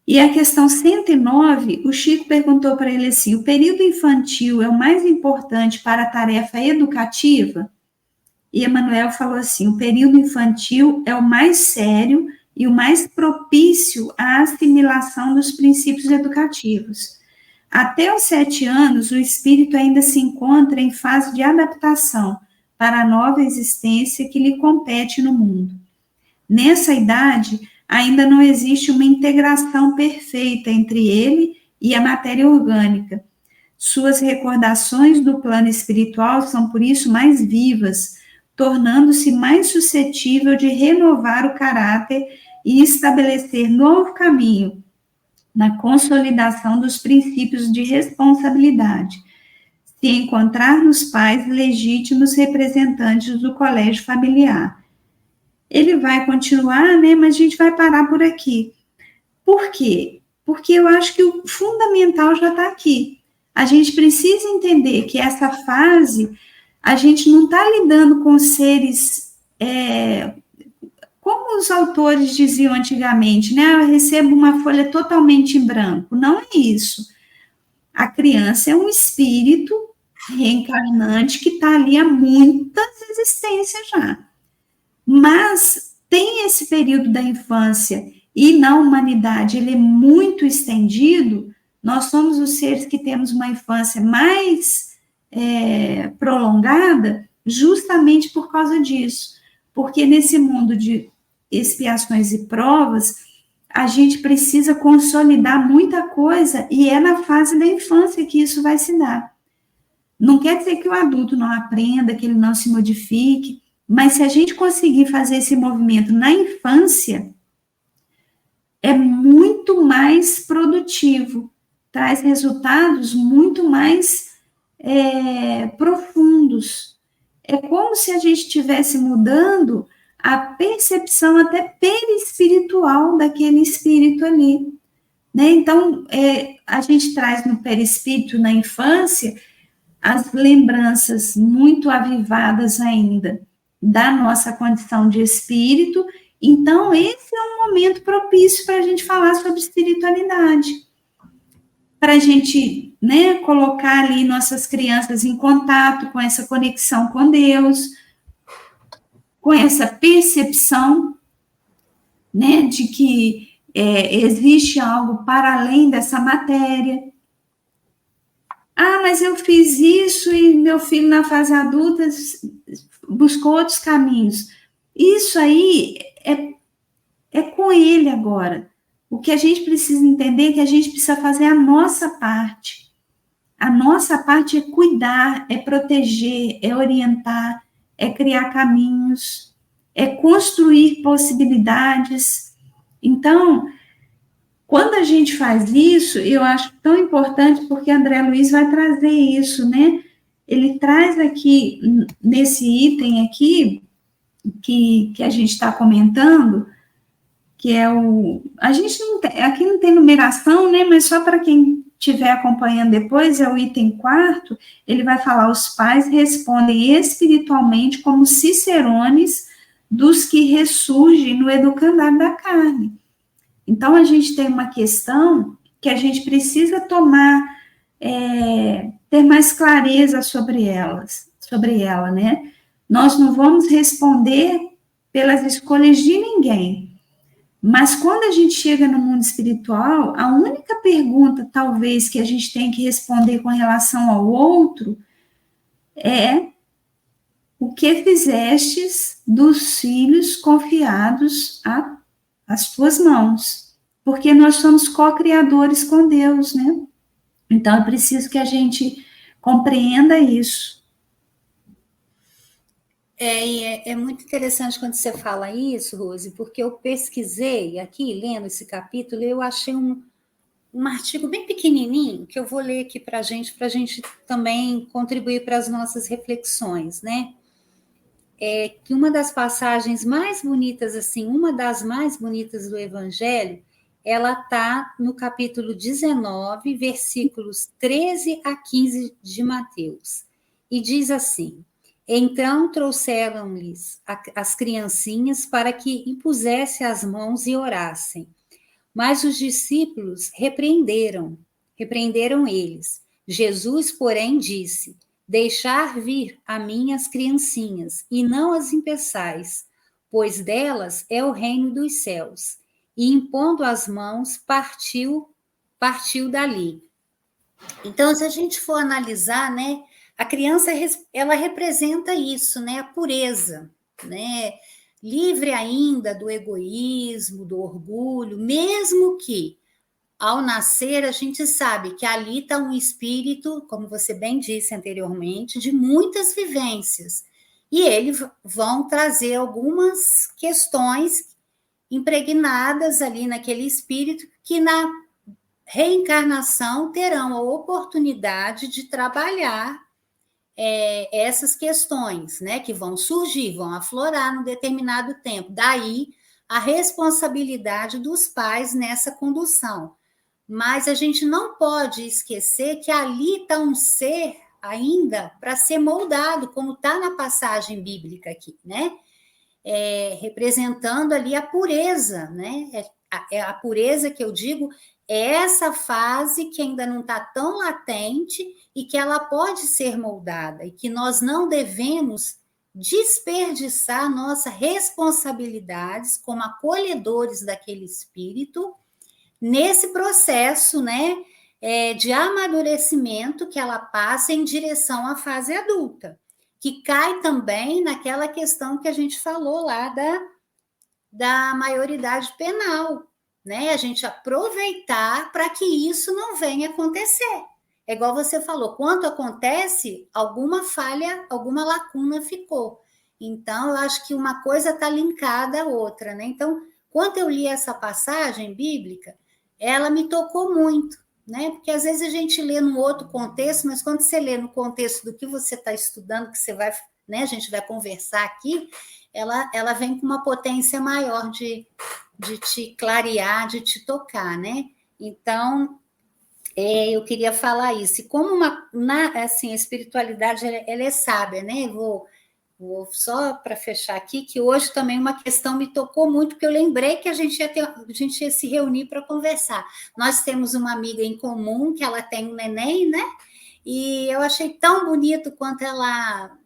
E a questão 109, o Chico perguntou para ele assim: o período infantil é o mais importante para a tarefa educativa? E Emmanuel falou assim: o período infantil é o mais sério e o mais propício à assimilação dos princípios educativos. Até os 7 anos, o espírito ainda se encontra em fase de adaptação para a nova existência que lhe compete no mundo. Nessa idade, ainda não existe uma integração perfeita entre ele e a matéria orgânica. Suas recordações do plano espiritual são, por isso, mais vivas, tornando-se mais suscetível de renovar o caráter e estabelecer novo caminho na consolidação dos princípios de responsabilidade, se encontrar nos pais legítimos representantes do colégio familiar. Ele vai continuar, né, mas a gente vai parar por aqui. Por quê? Porque eu acho que o fundamental já está aqui. A gente precisa entender que essa fase, a gente não está lidando com seres, como os autores diziam antigamente, né? Eu recebo uma folha totalmente em branco. Não é isso. A criança é um espírito reencarnante que está ali há muitas existências já. Mas tem esse período da infância e na humanidade ele é muito estendido. Nós somos os seres que temos uma infância mais prolongada justamente por causa disso. Porque nesse mundo de expiações e provas, a gente precisa consolidar muita coisa e é na fase da infância que isso vai se dar. Não quer dizer que o adulto não aprenda, que ele não se modifique, mas se a gente conseguir fazer esse movimento na infância, é muito mais produtivo, traz resultados muito mais profundos. É como se a gente estivesse mudando a percepção até perispiritual daquele espírito ali, né? Então, a gente traz no perispírito, na infância, as lembranças muito avivadas ainda da nossa condição de espírito. Então, esse é um momento propício para a gente falar sobre espiritualidade, para a gente, né, colocar ali nossas crianças em contato com essa conexão com Deus, com essa percepção, né, de que existe algo para além dessa matéria. Ah, mas eu fiz isso e meu filho na fase adulta buscou outros caminhos. Isso aí é com ele agora. O que a gente precisa entender é que a gente precisa fazer a nossa parte. A nossa parte é cuidar, é proteger, é orientar, é criar caminhos, é construir possibilidades. Então, quando a gente faz isso, eu acho tão importante, porque André Luiz vai trazer isso, né? Ele traz aqui, nesse item aqui, que a gente está comentando, que é o... A gente não tem, aqui não tem numeração, né? Mas só para quem estiver acompanhando depois, é o item 4, ele vai falar: os pais respondem espiritualmente como cicerones dos que ressurgem no educandário da carne. Então, a gente tem uma questão que a gente precisa ter mais clareza sobre ela, né? Nós não vamos responder pelas escolhas de ninguém, mas quando a gente chega no mundo espiritual, a única pergunta, talvez, que a gente tem que responder com relação ao outro é: o que fizestes dos filhos confiados às tuas mãos? Porque nós somos co-criadores com Deus, né? Então, é preciso que a gente compreenda isso. É muito interessante quando você fala isso, Rose, porque eu pesquisei aqui, lendo esse capítulo, eu achei um artigo bem pequenininho, que eu vou ler aqui para a gente também contribuir para as nossas reflexões, né? É que uma das passagens mais bonitas, assim, uma das mais bonitas do Evangelho, ela está no capítulo 19, versículos 13 a 15 de Mateus. E diz assim: então trouxeram-lhes as criancinhas para que impusesse as mãos e orassem. Mas os discípulos repreenderam eles. Jesus, porém, disse: deixar vir a mim as criancinhas, e não as impeçais, pois delas é o reino dos céus. E impondo as mãos, partiu dali. Então, se a gente for analisar, né, a criança, ela representa isso, né, a pureza, né, livre ainda do egoísmo, do orgulho, mesmo que ao nascer a gente sabe que ali está um espírito, como você bem disse anteriormente, de muitas vivências. E eles vão trazer algumas questões impregnadas ali naquele espírito que na reencarnação terão a oportunidade de trabalhar essas questões, né, que vão surgir, vão aflorar num determinado tempo. Daí a responsabilidade dos pais nessa condução. Mas a gente não pode esquecer que ali está um ser ainda para ser moldado, como está na passagem bíblica aqui, né? Representando ali a pureza, né? A pureza que eu digo é essa fase que ainda não está tão latente e que ela pode ser moldada e que nós não devemos desperdiçar nossas responsabilidades como acolhedores daquele espírito nesse processo, né, de amadurecimento que ela passa em direção à fase adulta, que cai também naquela questão que a gente falou lá da maioridade penal, né? A gente aproveitar para que isso não venha acontecer. É igual você falou, quando acontece, alguma falha, alguma lacuna ficou. Então, eu acho que uma coisa está linkada à outra, né? Então, quando eu li essa passagem bíblica, ela me tocou muito, né? Porque às vezes a gente lê num outro contexto, mas quando você lê no contexto do que você está estudando, que você vai, né? A gente vai conversar aqui, ela vem com uma potência maior de te clarear, de te tocar, né? Então, eu queria falar isso. E como assim, a espiritualidade ela é sábia, né? Vou só para fechar aqui, que hoje também uma questão me tocou muito, porque eu lembrei que a gente ia se reunir para conversar. Nós temos uma amiga em comum, que ela tem um neném, né? E eu achei tão bonito quanto ela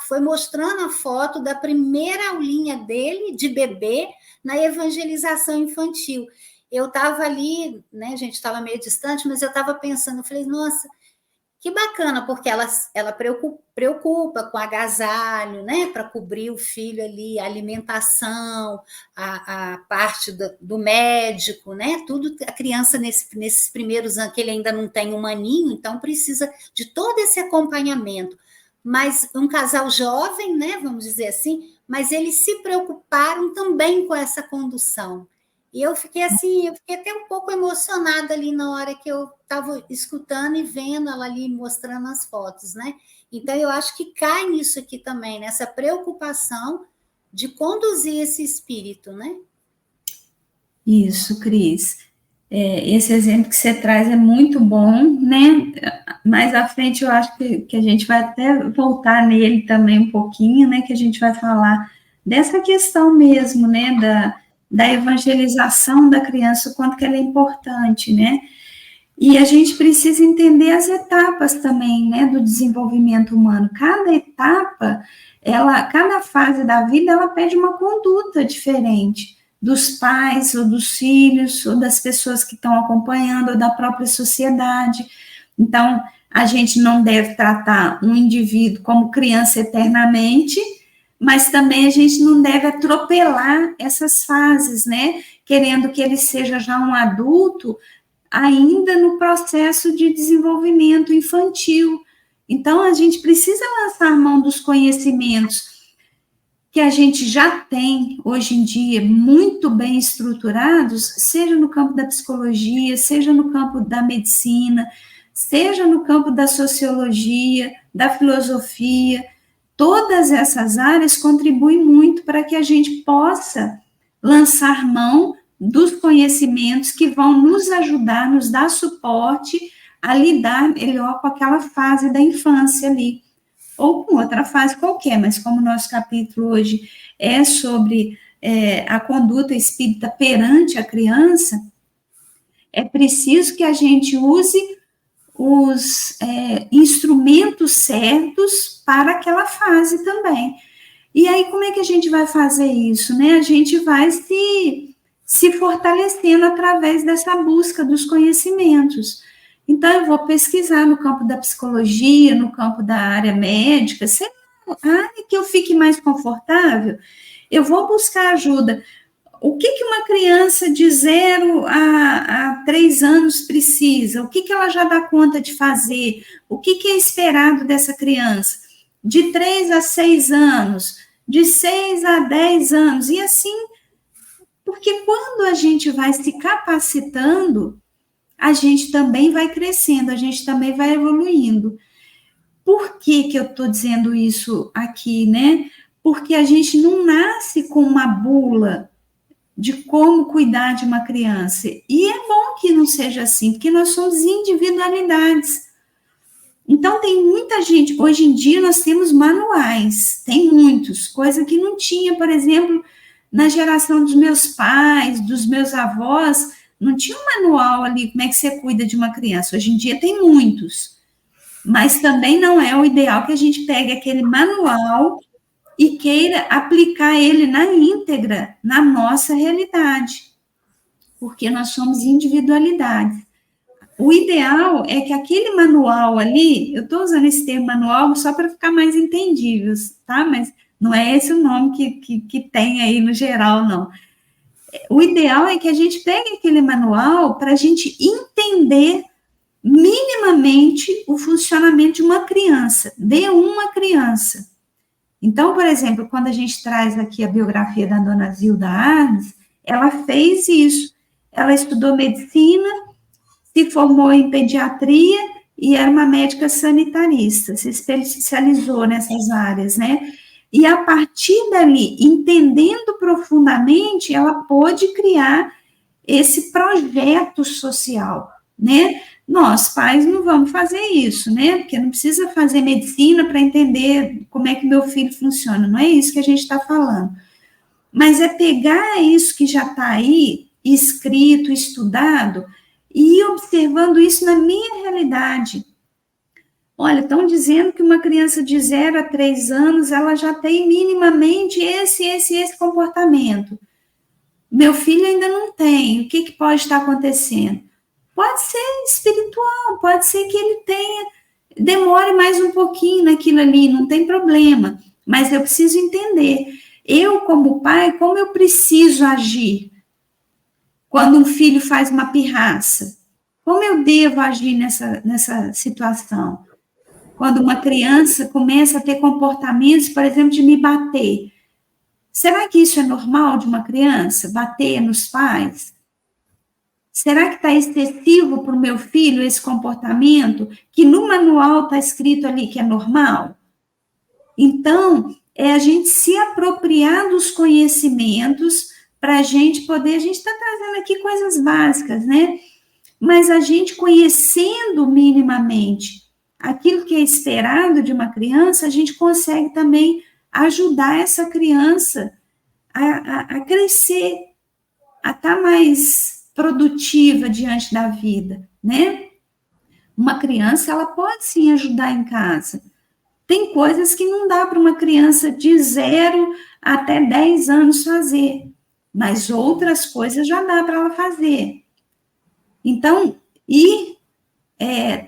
foi mostrando a foto da primeira aulinha dele, de bebê, na evangelização infantil. Eu estava ali, né, a gente estava meio distante, mas eu estava pensando, eu falei, nossa, que bacana, porque ela preocupa com agasalho, né, para cobrir o filho ali, a alimentação, a parte do médico, né, tudo a criança nesses primeiros anos, que ele ainda não tem um aninho, então precisa de todo esse acompanhamento. Mas um casal jovem, né, vamos dizer assim, mas eles se preocuparam também com essa condução. E eu fiquei assim, eu fiquei até um pouco emocionada ali na hora que eu estava escutando e vendo ela ali mostrando as fotos, né? Então, eu acho que cai nisso aqui também, nessa preocupação de conduzir esse espírito, né? Isso, Cris. Esse exemplo que você traz é muito bom, né? Mais à frente eu acho que a gente vai até voltar nele também um pouquinho, né? Que a gente vai falar dessa questão mesmo, né? Da evangelização da criança, o quanto que ela é importante, né? E a gente precisa entender as etapas também, né? Do desenvolvimento humano. Cada etapa, cada fase da vida, ela pede uma conduta diferente dos pais, ou dos filhos, ou das pessoas que estão acompanhando, ou da própria sociedade. Então, a gente não deve tratar um indivíduo como criança eternamente, mas também a gente não deve atropelar essas fases, né? Querendo que ele seja já um adulto, ainda no processo de desenvolvimento infantil. Então, a gente precisa lançar mão dos conhecimentos que a gente já tem, hoje em dia, muito bem estruturados, seja no campo da psicologia, seja no campo da medicina, seja no campo da sociologia, da filosofia. Todas essas áreas contribuem muito para que a gente possa lançar mão dos conhecimentos que vão nos ajudar, nos dar suporte a lidar melhor com aquela fase da infância ali, ou com outra fase qualquer, mas como o nosso capítulo hoje é sobre a conduta espírita perante a criança, é preciso que a gente use os instrumentos certos para aquela fase também. E aí, como é que a gente vai fazer isso, né? A gente vai se fortalecendo através dessa busca dos conhecimentos. Então, eu vou pesquisar no campo da psicologia, no campo da área médica, sei lá, a área que eu fique mais confortável, eu vou buscar ajuda. O que uma criança de 0 a 3 anos precisa? O que ela já dá conta de fazer? O que é esperado dessa criança? De 3 a 6 anos, de 6 a 10 anos, e assim, porque quando a gente vai se capacitando, a gente também vai crescendo, a gente também vai evoluindo. Por que eu estou dizendo isso aqui, né? Porque a gente não nasce com uma bula de como cuidar de uma criança. E é bom que não seja assim, porque nós somos individualidades. Então, tem muita gente, hoje em dia nós temos manuais, tem muitos, coisa que não tinha, por exemplo, na geração dos meus pais, dos meus avós, não tinha um manual ali, como é que você cuida de uma criança. Hoje em dia tem muitos, mas também não é o ideal que a gente pegue aquele manual e queira aplicar ele na íntegra, na nossa realidade, porque nós somos individualidades. O ideal é que aquele manual ali, eu estou usando esse termo manual só para ficar mais entendível, tá? Mas não é esse o nome que tem aí no geral, não. O ideal é que a gente pegue aquele manual para a gente entender minimamente o funcionamento de uma criança, de uma criança. Então, por exemplo, quando a gente traz aqui a biografia da dona Zilda Arnes, ela fez isso. Ela estudou medicina, se formou em pediatria e era uma médica sanitarista, se especializou nessas áreas, né? E a partir dali, entendendo profundamente, ela pôde criar esse projeto social, né? Nós, pais, não vamos fazer isso, né? Porque não precisa fazer medicina para entender como é que meu filho funciona, não é isso que a gente está falando. Mas é pegar isso que já está aí, escrito, estudado, e ir observando isso na minha realidade. Olha, estão dizendo que uma criança de 0 a 3 anos, ela já tem minimamente esse comportamento. Meu filho ainda não tem, o que pode estar acontecendo? Pode ser espiritual, pode ser que ele demore mais um pouquinho naquilo ali, não tem problema, mas eu preciso entender, eu como pai, como eu preciso agir quando um filho faz uma pirraça? Como eu devo agir nessa situação? Quando uma criança começa a ter comportamentos, por exemplo, de me bater, Será que isso é normal de uma criança? Bater nos pais? Será que está excessivo para o meu filho esse comportamento que no manual está escrito ali que é normal? Então, é a gente se apropriar dos conhecimentos para a gente poder, a gente está trazendo aqui coisas básicas, né? Mas a gente conhecendo minimamente aquilo que é esperado de uma criança, a gente consegue também ajudar essa criança a crescer, a estar mais produtiva diante da vida, né? Uma criança, ela pode sim ajudar em casa. Tem coisas que não dá para uma criança de 0 até 10 anos fazer, mas outras coisas já dá para ela fazer. Então,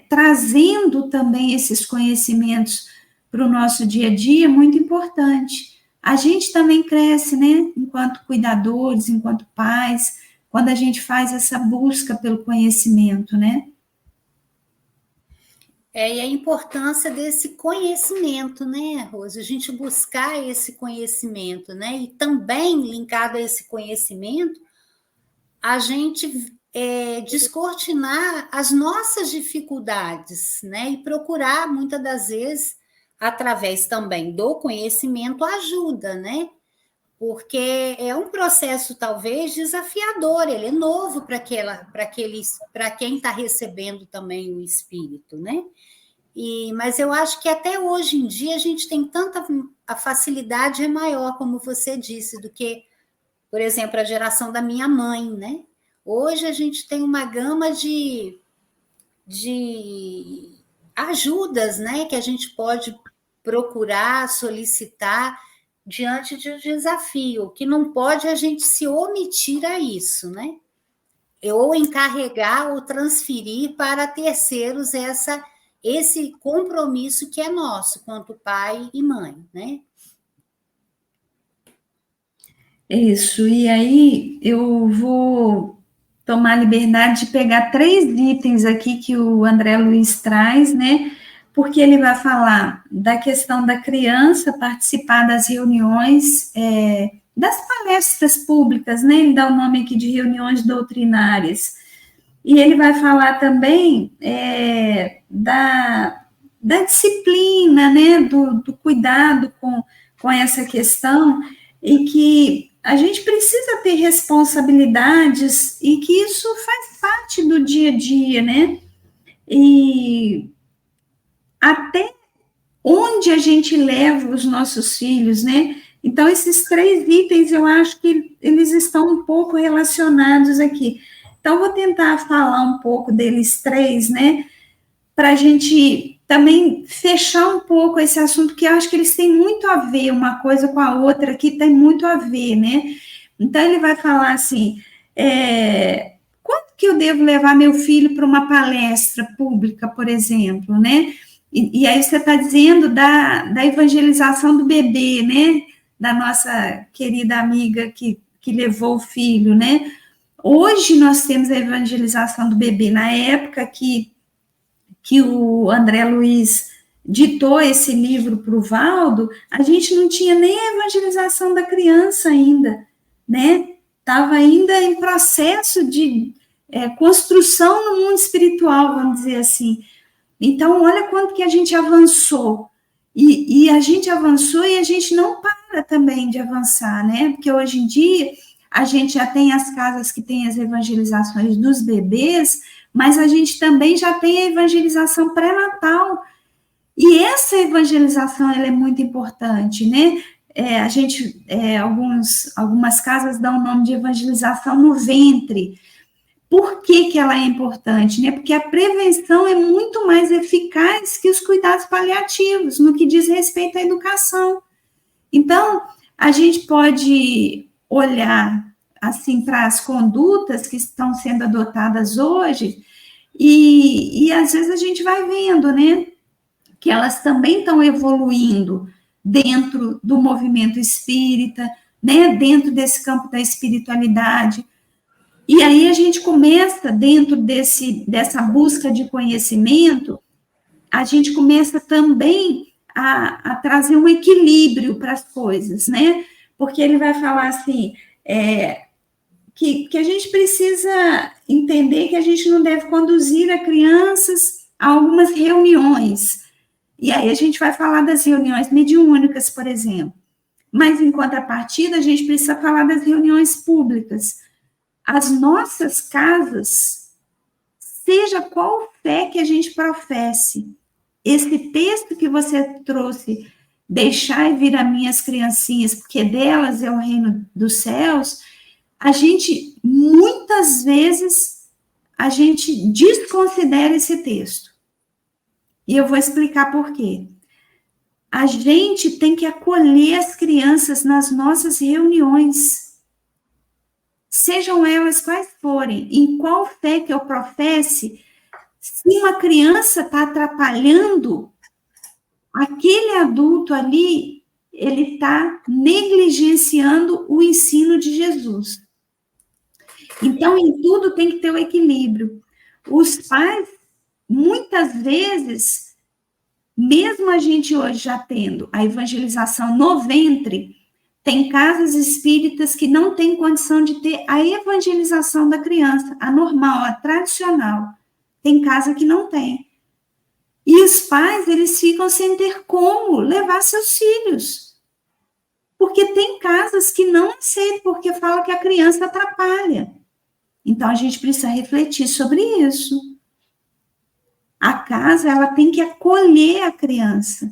trazendo também esses conhecimentos para o nosso dia a dia é muito importante. A gente também cresce, né, enquanto cuidadores, enquanto pais, quando a gente faz essa busca pelo conhecimento, né? E a importância desse conhecimento, né, Rose? A gente buscar esse conhecimento, né? E também, linkado a esse conhecimento, a gente descortinar as nossas dificuldades, né? E procurar, muitas das vezes, através também do conhecimento, ajuda, né? Porque é um processo, talvez, desafiador, ele é novo para quem está recebendo também o Espírito, né? Mas eu acho que até hoje em dia a gente tem a facilidade é maior, como você disse, do que, por exemplo, a geração da minha mãe, né? Hoje a gente tem uma gama de ajudas, né, que a gente pode procurar, solicitar diante de um desafio, que não pode a gente se omitir a isso, né? Ou encarregar ou transferir para terceiros esse compromisso que é nosso, quanto pai e mãe, né? Isso, e aí eu vou tomar a liberdade de pegar 3 itens aqui que o André Luiz traz, né? Porque ele vai falar da questão da criança participar das reuniões, das palestras públicas, né? Ele dá o nome aqui de reuniões doutrinárias. E ele vai falar também da disciplina, né? Do cuidado com essa questão, e que a gente precisa ter responsabilidades e que isso faz parte do dia a dia, né? E até onde a gente leva os nossos filhos, né? Então, esses 3 itens, eu acho que eles estão um pouco relacionados aqui. Então, vou tentar falar um pouco deles 3, né? Para a gente também fechar um pouco esse assunto, porque eu acho que eles têm muito a ver, uma coisa com a outra aqui tem muito a ver, né? Então, ele vai falar assim, quando que eu devo levar meu filho para uma palestra pública, por exemplo, né? E aí você está dizendo da evangelização do bebê, né? Da nossa querida amiga que levou o filho, né? Hoje nós temos a evangelização do bebê. Na época que o André Luiz ditou esse livro para o Valdo, a gente não tinha nem a evangelização da criança ainda, né? Estava ainda em processo de construção no mundo espiritual, vamos dizer assim. Então, olha quanto que a gente avançou. E a gente avançou e a gente não para também de avançar, né? Porque hoje em dia a gente já tem as casas que têm as evangelizações dos bebês, mas a gente também já tem a evangelização pré-natal. E essa evangelização ela é muito importante, né? A gente, algumas casas dão o nome de evangelização no ventre. Por que ela é importante? Né? Porque a prevenção é muito mais eficaz que os cuidados paliativos, no que diz respeito à educação. Então, a gente pode olhar assim para as condutas que estão sendo adotadas hoje e às vezes a gente vai vendo, né, que elas também estão evoluindo dentro do movimento espírita, né, dentro desse campo da espiritualidade. E aí a gente começa, dentro dessa busca de conhecimento, a gente começa também a trazer um equilíbrio para as coisas, né? porque ele vai falar assim, que a gente precisa entender que a gente não deve conduzir a crianças a algumas reuniões. E aí a gente vai falar das reuniões mediúnicas, por exemplo. Mas, em contrapartida, a gente precisa falar das reuniões públicas. As nossas casas, seja qual fé que a gente professe, esse texto que você trouxe, deixai vir a minhas criancinhas, porque delas é o reino dos céus, a gente, muitas vezes, a gente desconsidera esse texto. E eu vou explicar por quê. A gente tem que acolher as crianças nas nossas reuniões, sejam elas quais forem, em qual fé que eu professe, se uma criança está atrapalhando, aquele adulto ali, ele está negligenciando o ensino de Jesus. Então, em tudo tem que ter o equilíbrio. Os pais, muitas vezes, mesmo a gente hoje já tendo a evangelização no ventre, tem casas espíritas que não têm condição de ter a evangelização da criança, a normal, a tradicional. Tem casa que não tem. E os pais, eles ficam sem ter como levar seus filhos. Porque tem casas que não aceitam, porque fala que a criança atrapalha. Então, a gente precisa refletir sobre isso. A casa, ela tem que acolher a criança.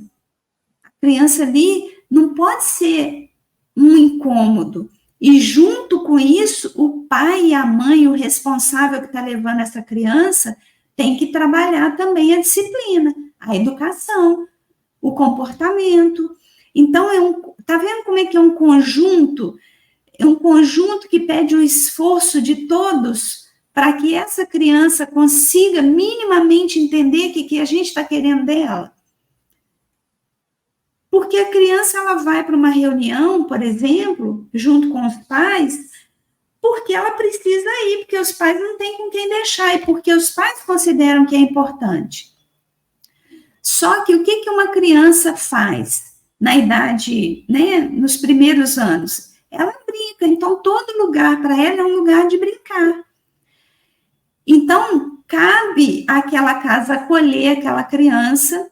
A criança ali não pode ser um incômodo. E junto com isso, o pai e a mãe, o responsável que está levando essa criança, tem que trabalhar também a disciplina, a educação, o comportamento. Então, tá vendo como é que é um conjunto? É um conjunto que pede o esforço de todos para que essa criança consiga minimamente entender o que a gente está querendo dela. Porque a criança, ela vai para uma reunião, por exemplo, junto com os pais, porque ela precisa ir, porque os pais não têm com quem deixar, e porque os pais consideram que é importante. Só que o que uma criança faz na idade, né, nos primeiros anos? Ela brinca, então todo lugar para ela é um lugar de brincar. Então, cabe àquela casa acolher aquela criança,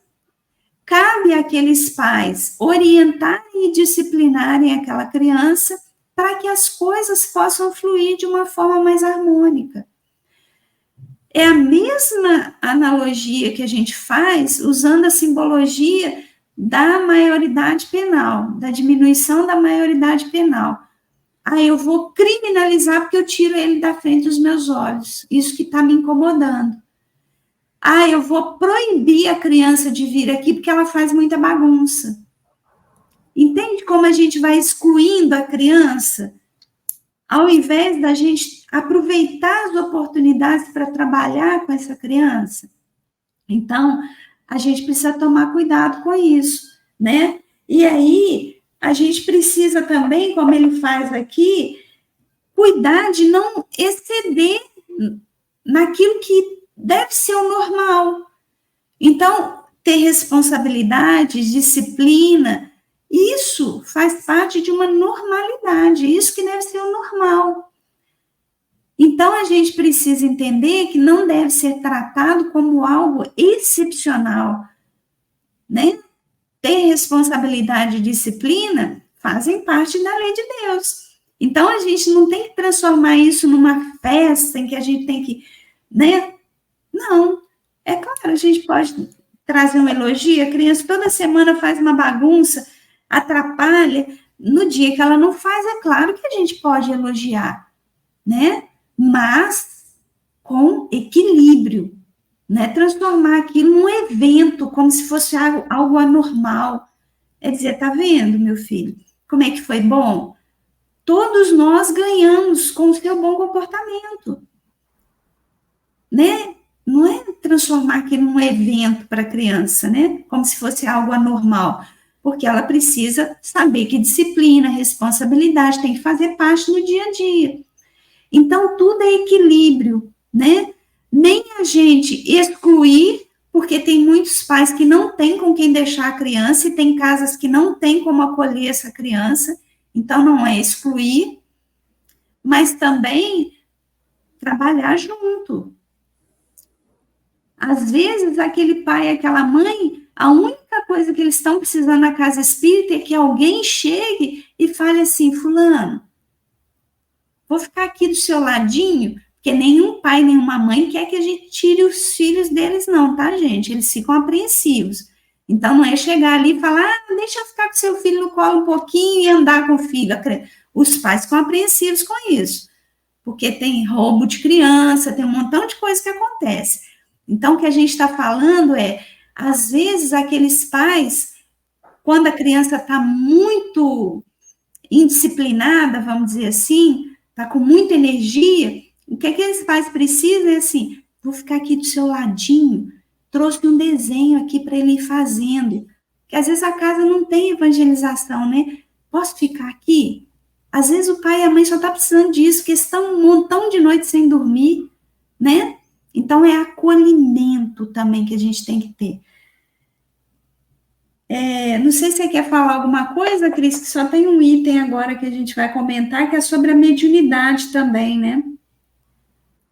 cabe àqueles pais orientarem e disciplinarem aquela criança para que as coisas possam fluir de uma forma mais harmônica. É a mesma analogia que a gente faz usando a simbologia da maioridade penal, da diminuição da maioridade penal. Eu vou criminalizar porque eu tiro ele da frente dos meus olhos, isso que está me incomodando. Eu vou proibir a criança de vir aqui porque ela faz muita bagunça. Entende como a gente vai excluindo a criança? Ao invés da gente aproveitar as oportunidades para trabalhar com essa criança? Então, a gente precisa tomar cuidado com isso, né? E aí, a gente precisa também, como ele faz aqui, cuidar de não exceder naquilo que deve ser o normal. Então, ter responsabilidade, disciplina, isso faz parte de uma normalidade, isso que deve ser o normal. Então, a gente precisa entender que não deve ser tratado como algo excepcional, né? Ter responsabilidade e disciplina fazem parte da lei de Deus. Então, a gente não tem que transformar isso numa festa em que a gente tem que, né? Não. É claro, a gente pode trazer um elogio, a criança toda semana faz uma bagunça, atrapalha. No dia que ela não faz, é claro que a gente pode elogiar, né? Mas com equilíbrio, né? Transformar aquilo num evento, como se fosse algo anormal. É dizer, tá vendo, meu filho? Como é que foi bom? Todos nós ganhamos com o seu bom comportamento, né? Não é transformar aquilo num evento para a criança, né? Como se fosse algo anormal, porque ela precisa saber que disciplina, responsabilidade tem que fazer parte no dia a dia. Então, tudo é equilíbrio, né? Nem a gente excluir, porque tem muitos pais que não têm com quem deixar a criança, e tem casas que não têm como acolher essa criança, Então, não é excluir, mas também trabalhar junto. Às vezes, aquele pai, aquela mãe, a única coisa que eles estão precisando na casa espírita é que alguém chegue e fale assim: fulano, vou ficar aqui do seu ladinho, porque nenhum pai, nenhuma mãe quer que a gente tire os filhos deles, não, tá, gente? Eles ficam apreensivos. Então, não é chegar ali e falar: deixa eu ficar com seu filho no colo um pouquinho e andar com o filho. Os pais ficam apreensivos com isso, porque tem roubo de criança, tem um montão de coisa que acontece. Então, o que a gente está falando é, às vezes, aqueles pais, quando a criança está muito indisciplinada, vamos dizer assim, está com muita energia, o que aqueles pais precisam é assim: vou ficar aqui do seu ladinho, trouxe um desenho aqui para ele ir fazendo, que às vezes a casa não tem evangelização, né? Posso ficar aqui? Às vezes o pai e a mãe só estão precisando disso, porque estão um montão de noites sem dormir, né? Então, é acolhimento também que a gente tem que ter. Não sei se você quer falar alguma coisa, Cris, que só tem um item agora que a gente vai comentar, que é sobre a mediunidade também, né?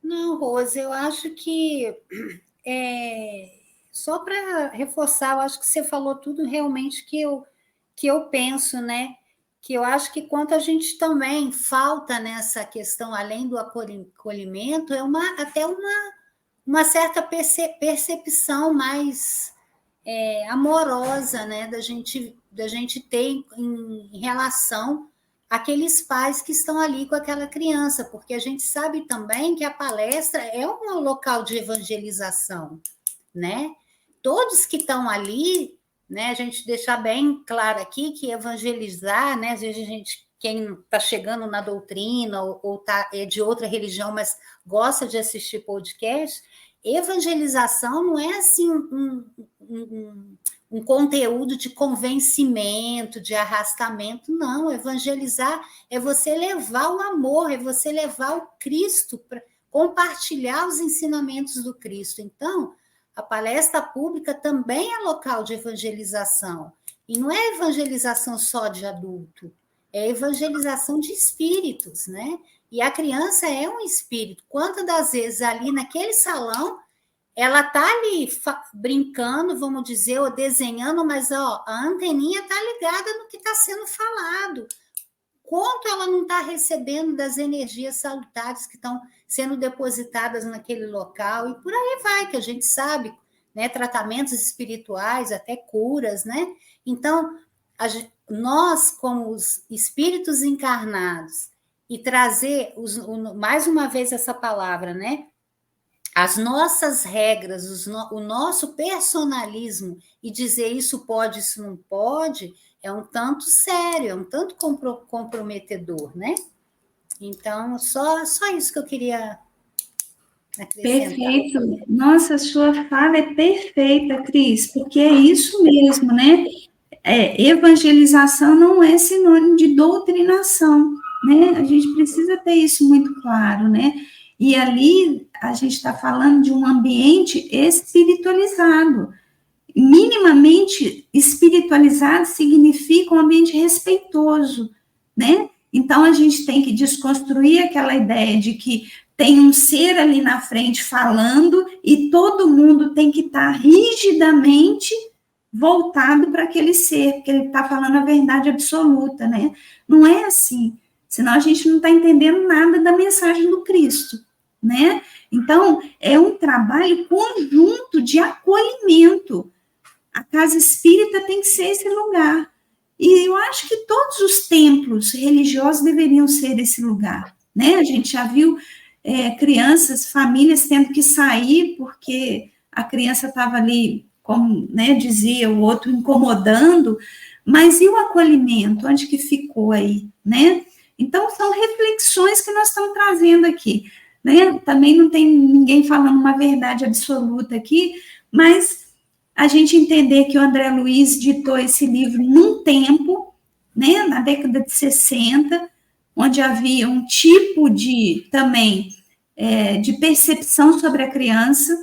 Não, Rose, eu acho que, só para reforçar, eu acho que você falou tudo realmente que eu penso, né? Que eu acho que quanto a gente também falta nessa questão, além do acolhimento, é até uma certa percepção mais amorosa, né, da gente ter em relação àqueles pais que estão ali com aquela criança, porque a gente sabe também que a palestra é um local de evangelização, né? Todos que estão ali, né, a gente deixar bem claro aqui que evangelizar, né, às vezes quem está chegando na doutrina ou é de outra religião, mas gosta de assistir podcast, evangelização não é assim um conteúdo de convencimento, de arrastamento, não. Evangelizar é você levar o amor, é você levar o Cristo, para compartilhar os ensinamentos do Cristo. Então, a palestra pública também é local de evangelização. E não é evangelização só de adulto, é evangelização de espíritos, né? E a criança é um espírito. Quantas das vezes ali naquele salão, ela está ali brincando, vamos dizer, ou desenhando, mas a anteninha está ligada no que está sendo falado. Quanto ela não está recebendo das energias salutares que estão sendo depositadas naquele local, e por aí vai, que a gente sabe, né, tratamentos espirituais, até curas, né? Então, nós, como os espíritos encarnados, e trazer, mais uma vez essa palavra, né? As nossas regras, o nosso personalismo, e dizer isso pode, isso não pode, é um tanto sério, é um tanto comprometedor, né? Então, só isso que eu queria acrescentar. Perfeito. Nossa, a sua fala é perfeita, Cris, porque é isso mesmo, né? Evangelização não é sinônimo de doutrinação, né? A gente precisa ter isso muito claro, né? E ali a gente está falando de um ambiente espiritualizado. Minimamente espiritualizado significa um ambiente respeitoso, né? Então a gente tem que desconstruir aquela ideia de que tem um ser ali na frente falando e todo mundo tem que estar rigidamente voltado para aquele ser, porque ele está falando a verdade absoluta, né? Não é assim, senão a gente não está entendendo nada da mensagem do Cristo, né? Então, é um trabalho conjunto de acolhimento. A casa espírita tem que ser esse lugar. E eu acho que todos os templos religiosos deveriam ser esse lugar, né? A gente já viu crianças, famílias tendo que sair porque a criança estava ali, como, né, dizia o outro, incomodando, mas e o acolhimento? Onde que ficou aí, né? Então, são reflexões que nós estamos trazendo aqui, né? Também não tem ninguém falando uma verdade absoluta aqui, mas a gente entender que o André Luiz ditou esse livro num tempo, né, na década de 60, onde havia um tipo de, também, de percepção sobre a criança,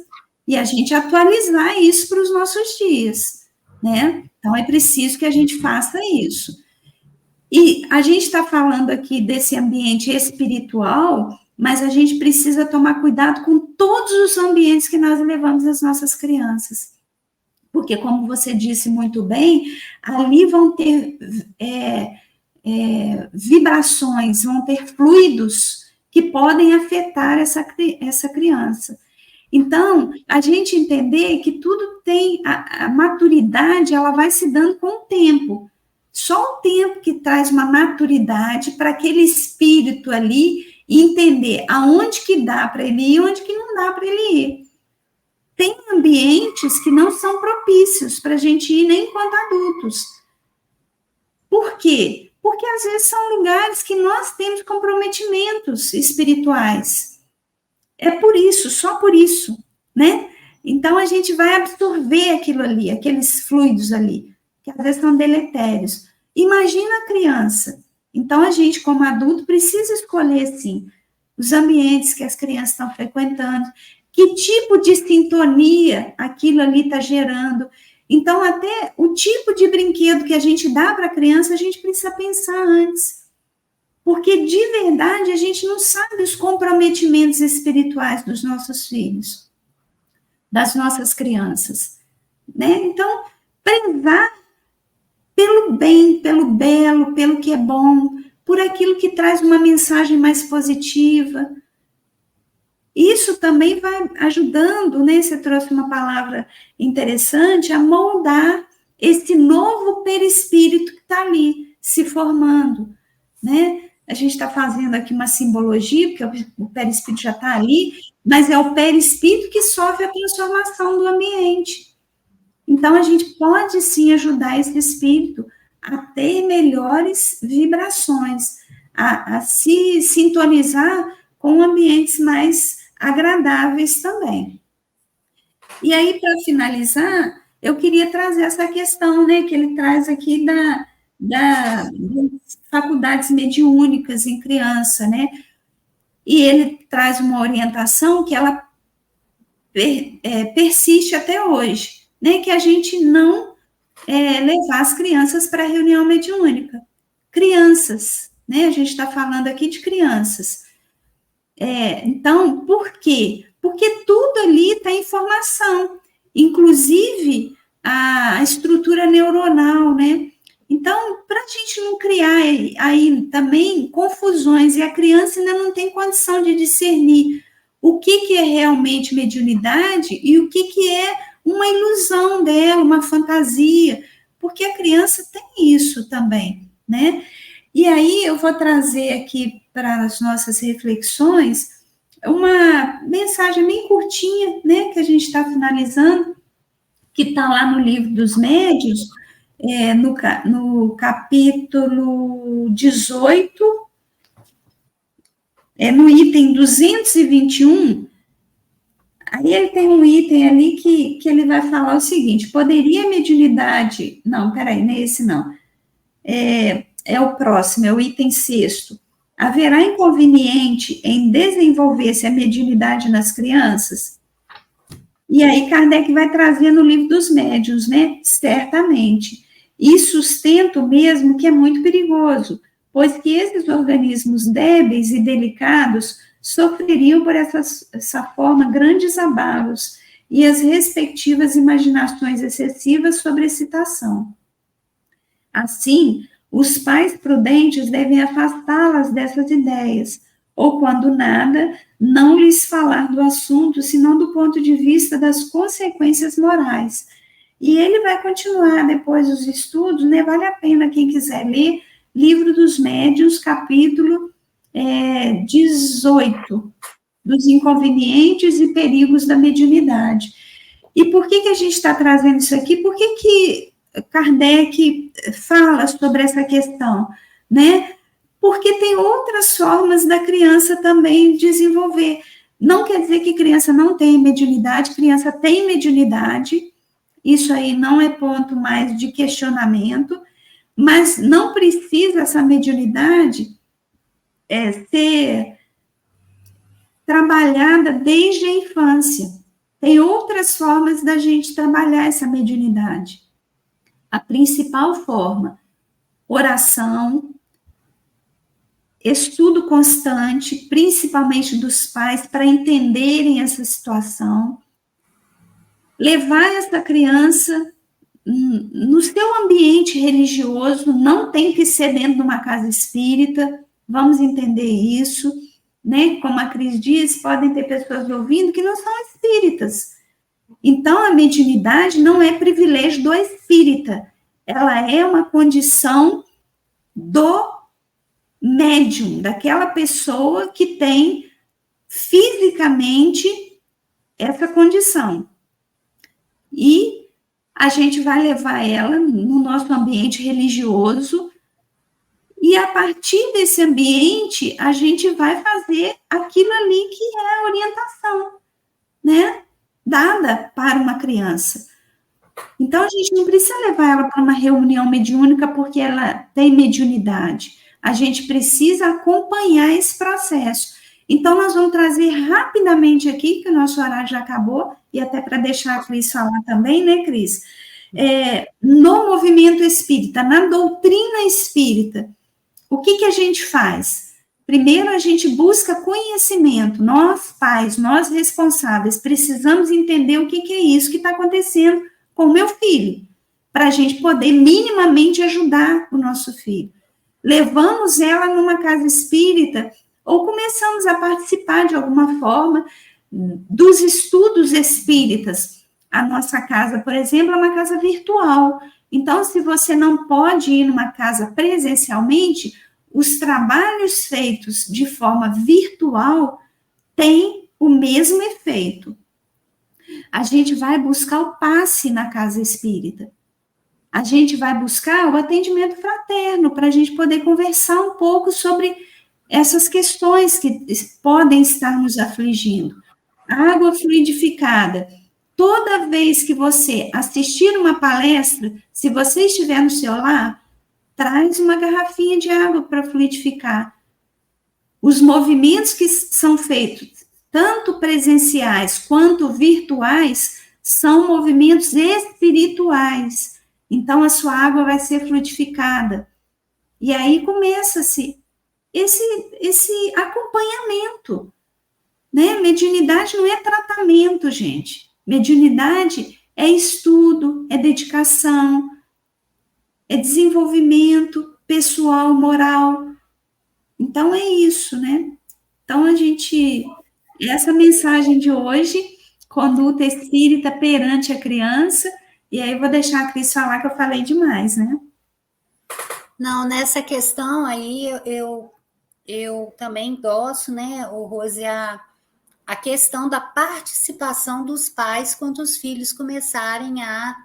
e a gente atualizar isso para os nossos dias, né? Então, é preciso que a gente faça isso. E a gente está falando aqui desse ambiente espiritual, mas a gente precisa tomar cuidado com todos os ambientes que nós levamos as nossas crianças. Porque, como você disse muito bem, ali vão ter vibrações, vão ter fluidos que podem afetar essa criança. Então, a gente entender que tudo tem, a maturidade, ela vai se dando com o tempo. Só o tempo que traz uma maturidade para aquele espírito ali entender aonde que dá para ele ir e onde que não dá para ele ir. Tem ambientes que não são propícios para a gente ir nem enquanto adultos. Por quê? Porque às vezes são lugares que nós temos comprometimentos espirituais. É por isso, só por isso, né? Então a gente vai absorver aquilo ali, aqueles fluidos ali, que às vezes são deletérios. Imagina a criança. Então a gente, como adulto, precisa escolher, sim, os ambientes que as crianças estão frequentando, que tipo de sintonia aquilo ali está gerando. Então, até o tipo de brinquedo que a gente dá para a criança, a gente precisa pensar antes. Porque, de verdade, a gente não sabe os comprometimentos espirituais dos nossos filhos, das nossas crianças, né? Então, prezar pelo bem, pelo belo, pelo que é bom, por aquilo que traz uma mensagem mais positiva. Isso também vai ajudando, né? Você trouxe uma palavra interessante, a moldar esse novo perispírito que está ali, se formando, né? A gente está fazendo aqui uma simbologia, porque o perispírito já está ali, mas é o perispírito que sofre a transformação do ambiente. Então, a gente pode, sim, ajudar esse espírito a ter melhores vibrações, a se sintonizar com ambientes mais agradáveis também. E aí, para finalizar, eu queria trazer essa questão, né, que ele traz aqui das faculdades mediúnicas em criança, né? E ele traz uma orientação que ela persiste até hoje, né? Que a gente não levar as crianças para a reunião mediúnica. Crianças, né? A gente está falando aqui de crianças. Então, por quê? Porque tudo ali está em formação, inclusive a estrutura neuronal, né? Então, para a gente não criar aí também confusões, e a criança ainda não tem condição de discernir o que é realmente mediunidade e o que é uma ilusão dela, uma fantasia, porque a criança tem isso também, né? E aí eu vou trazer aqui para as nossas reflexões uma mensagem bem curtinha, né, que a gente está finalizando, que está lá no Livro dos Médiuns, no capítulo 18, no item 221, aí ele tem um item ali que ele vai falar o seguinte: poderia a mediunidade... Não, peraí, não é esse não. É o próximo, é o item 6º. Haverá inconveniente em desenvolver-se a mediunidade nas crianças? E aí Kardec vai trazer no Livro dos Médiuns, né? Certamente. E sustento mesmo que é muito perigoso, pois que esses organismos débeis e delicados sofreriam por essa forma grandes abalos e as respectivas imaginações excessivas sobre excitação. Assim, os pais prudentes devem afastá-las dessas ideias, ou, quando nada, não lhes falar do assunto, senão do ponto de vista das consequências morais. E ele vai continuar depois os estudos, né? Vale a pena quem quiser ler, Livro dos Médiuns, capítulo 18, dos inconvenientes e perigos da mediunidade. E por que a gente está trazendo isso aqui? Por que Kardec fala sobre essa questão, né? Porque tem outras formas da criança também desenvolver. Não quer dizer que criança não tem mediunidade, criança tem mediunidade, isso aí não é ponto mais de questionamento, mas não precisa essa mediunidade ser trabalhada desde a infância. Tem outras formas da gente trabalhar essa mediunidade. A principal forma, oração, estudo constante, principalmente dos pais, para entenderem essa situação, levar essa criança no seu ambiente religioso, não tem que ser dentro de uma casa espírita, vamos entender isso, né? Como a Cris diz, podem ter pessoas ouvindo que não são espíritas. Então, a mediunidade não é privilégio do espírita, ela é uma condição do médium, daquela pessoa que tem fisicamente essa condição. E a gente vai levar ela no nosso ambiente religioso e a partir desse ambiente a gente vai fazer aquilo ali que é a orientação, né, dada para uma criança. Então a gente não precisa levar ela para uma reunião mediúnica porque ela tem mediunidade. A gente precisa acompanhar esse processo. Então nós vamos trazer rapidamente aqui, que o nosso horário já acabou, e até para deixar a Cris falar também, né, Cris? No movimento espírita, na doutrina espírita, o que a gente faz? Primeiro, a gente busca conhecimento. Nós, pais, nós responsáveis, precisamos entender o que é isso que está acontecendo com o meu filho, para a gente poder minimamente ajudar o nosso filho. Levamos ela numa casa espírita ou começamos a participar de alguma forma dos estudos espíritas. A nossa casa, por exemplo, é uma casa virtual. Então, se você não pode ir numa casa presencialmente, os trabalhos feitos de forma virtual têm o mesmo efeito. A gente vai buscar o passe na casa espírita. A gente vai buscar o atendimento fraterno para a gente poder conversar um pouco sobre essas questões que podem estar nos afligindo. Água fluidificada. Toda vez que você assistir uma palestra, se você estiver no seu lar, traz uma garrafinha de água para fluidificar. Os movimentos que são feitos, tanto presenciais quanto virtuais, são movimentos espirituais. Então, a sua água vai ser fluidificada. E aí começa-se esse acompanhamento. Né? Mediunidade não é tratamento, gente. Mediunidade é estudo, é dedicação, é desenvolvimento pessoal, moral. Então, é isso, né? Então, essa mensagem de hoje, conduta espírita perante a criança, e aí vou deixar a Cris falar que eu falei demais, né? Não, nessa questão aí, eu também endosso, né, Rose, a questão da participação dos pais quando os filhos começarem a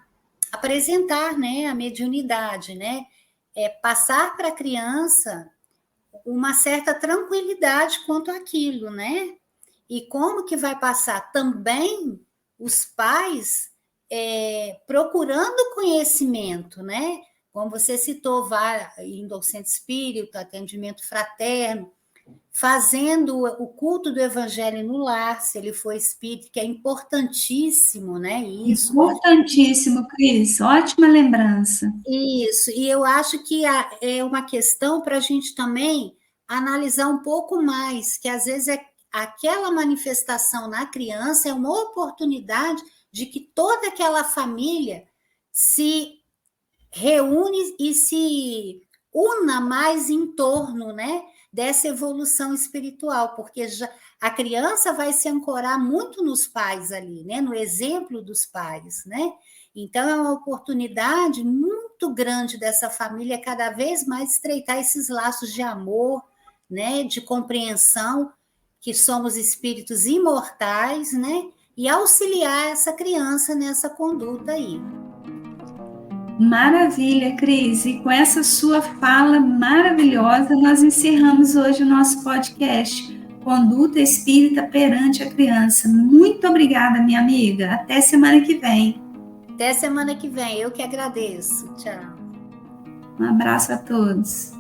apresentar, né, a mediunidade, né? Passar para a criança uma certa tranquilidade quanto àquilo, né? E como que vai passar também os pais procurando conhecimento, né? Como você citou, indo ao centro espírita, atendimento fraterno, fazendo o culto do evangelho no lar, se ele for espírita, que é importantíssimo, né? Isso. Importantíssimo, Cris, ótima lembrança. Isso, e eu acho que é uma questão para a gente também analisar um pouco mais, que às vezes aquela manifestação na criança é uma oportunidade de que toda aquela família se reúne e se una mais em torno, né, dessa evolução espiritual, porque a criança vai se ancorar muito nos pais ali, né, no exemplo dos pais, né? Então é uma oportunidade muito grande dessa família cada vez mais estreitar esses laços de amor, né, de compreensão que somos espíritos imortais, né, e auxiliar essa criança nessa conduta aí. Maravilha, Cris. E com essa sua fala maravilhosa, nós encerramos hoje o nosso podcast, Conduta Espírita perante a Criança. Muito obrigada, minha amiga. Até semana que vem. Até semana que vem. Eu que agradeço. Tchau. Um abraço a todos.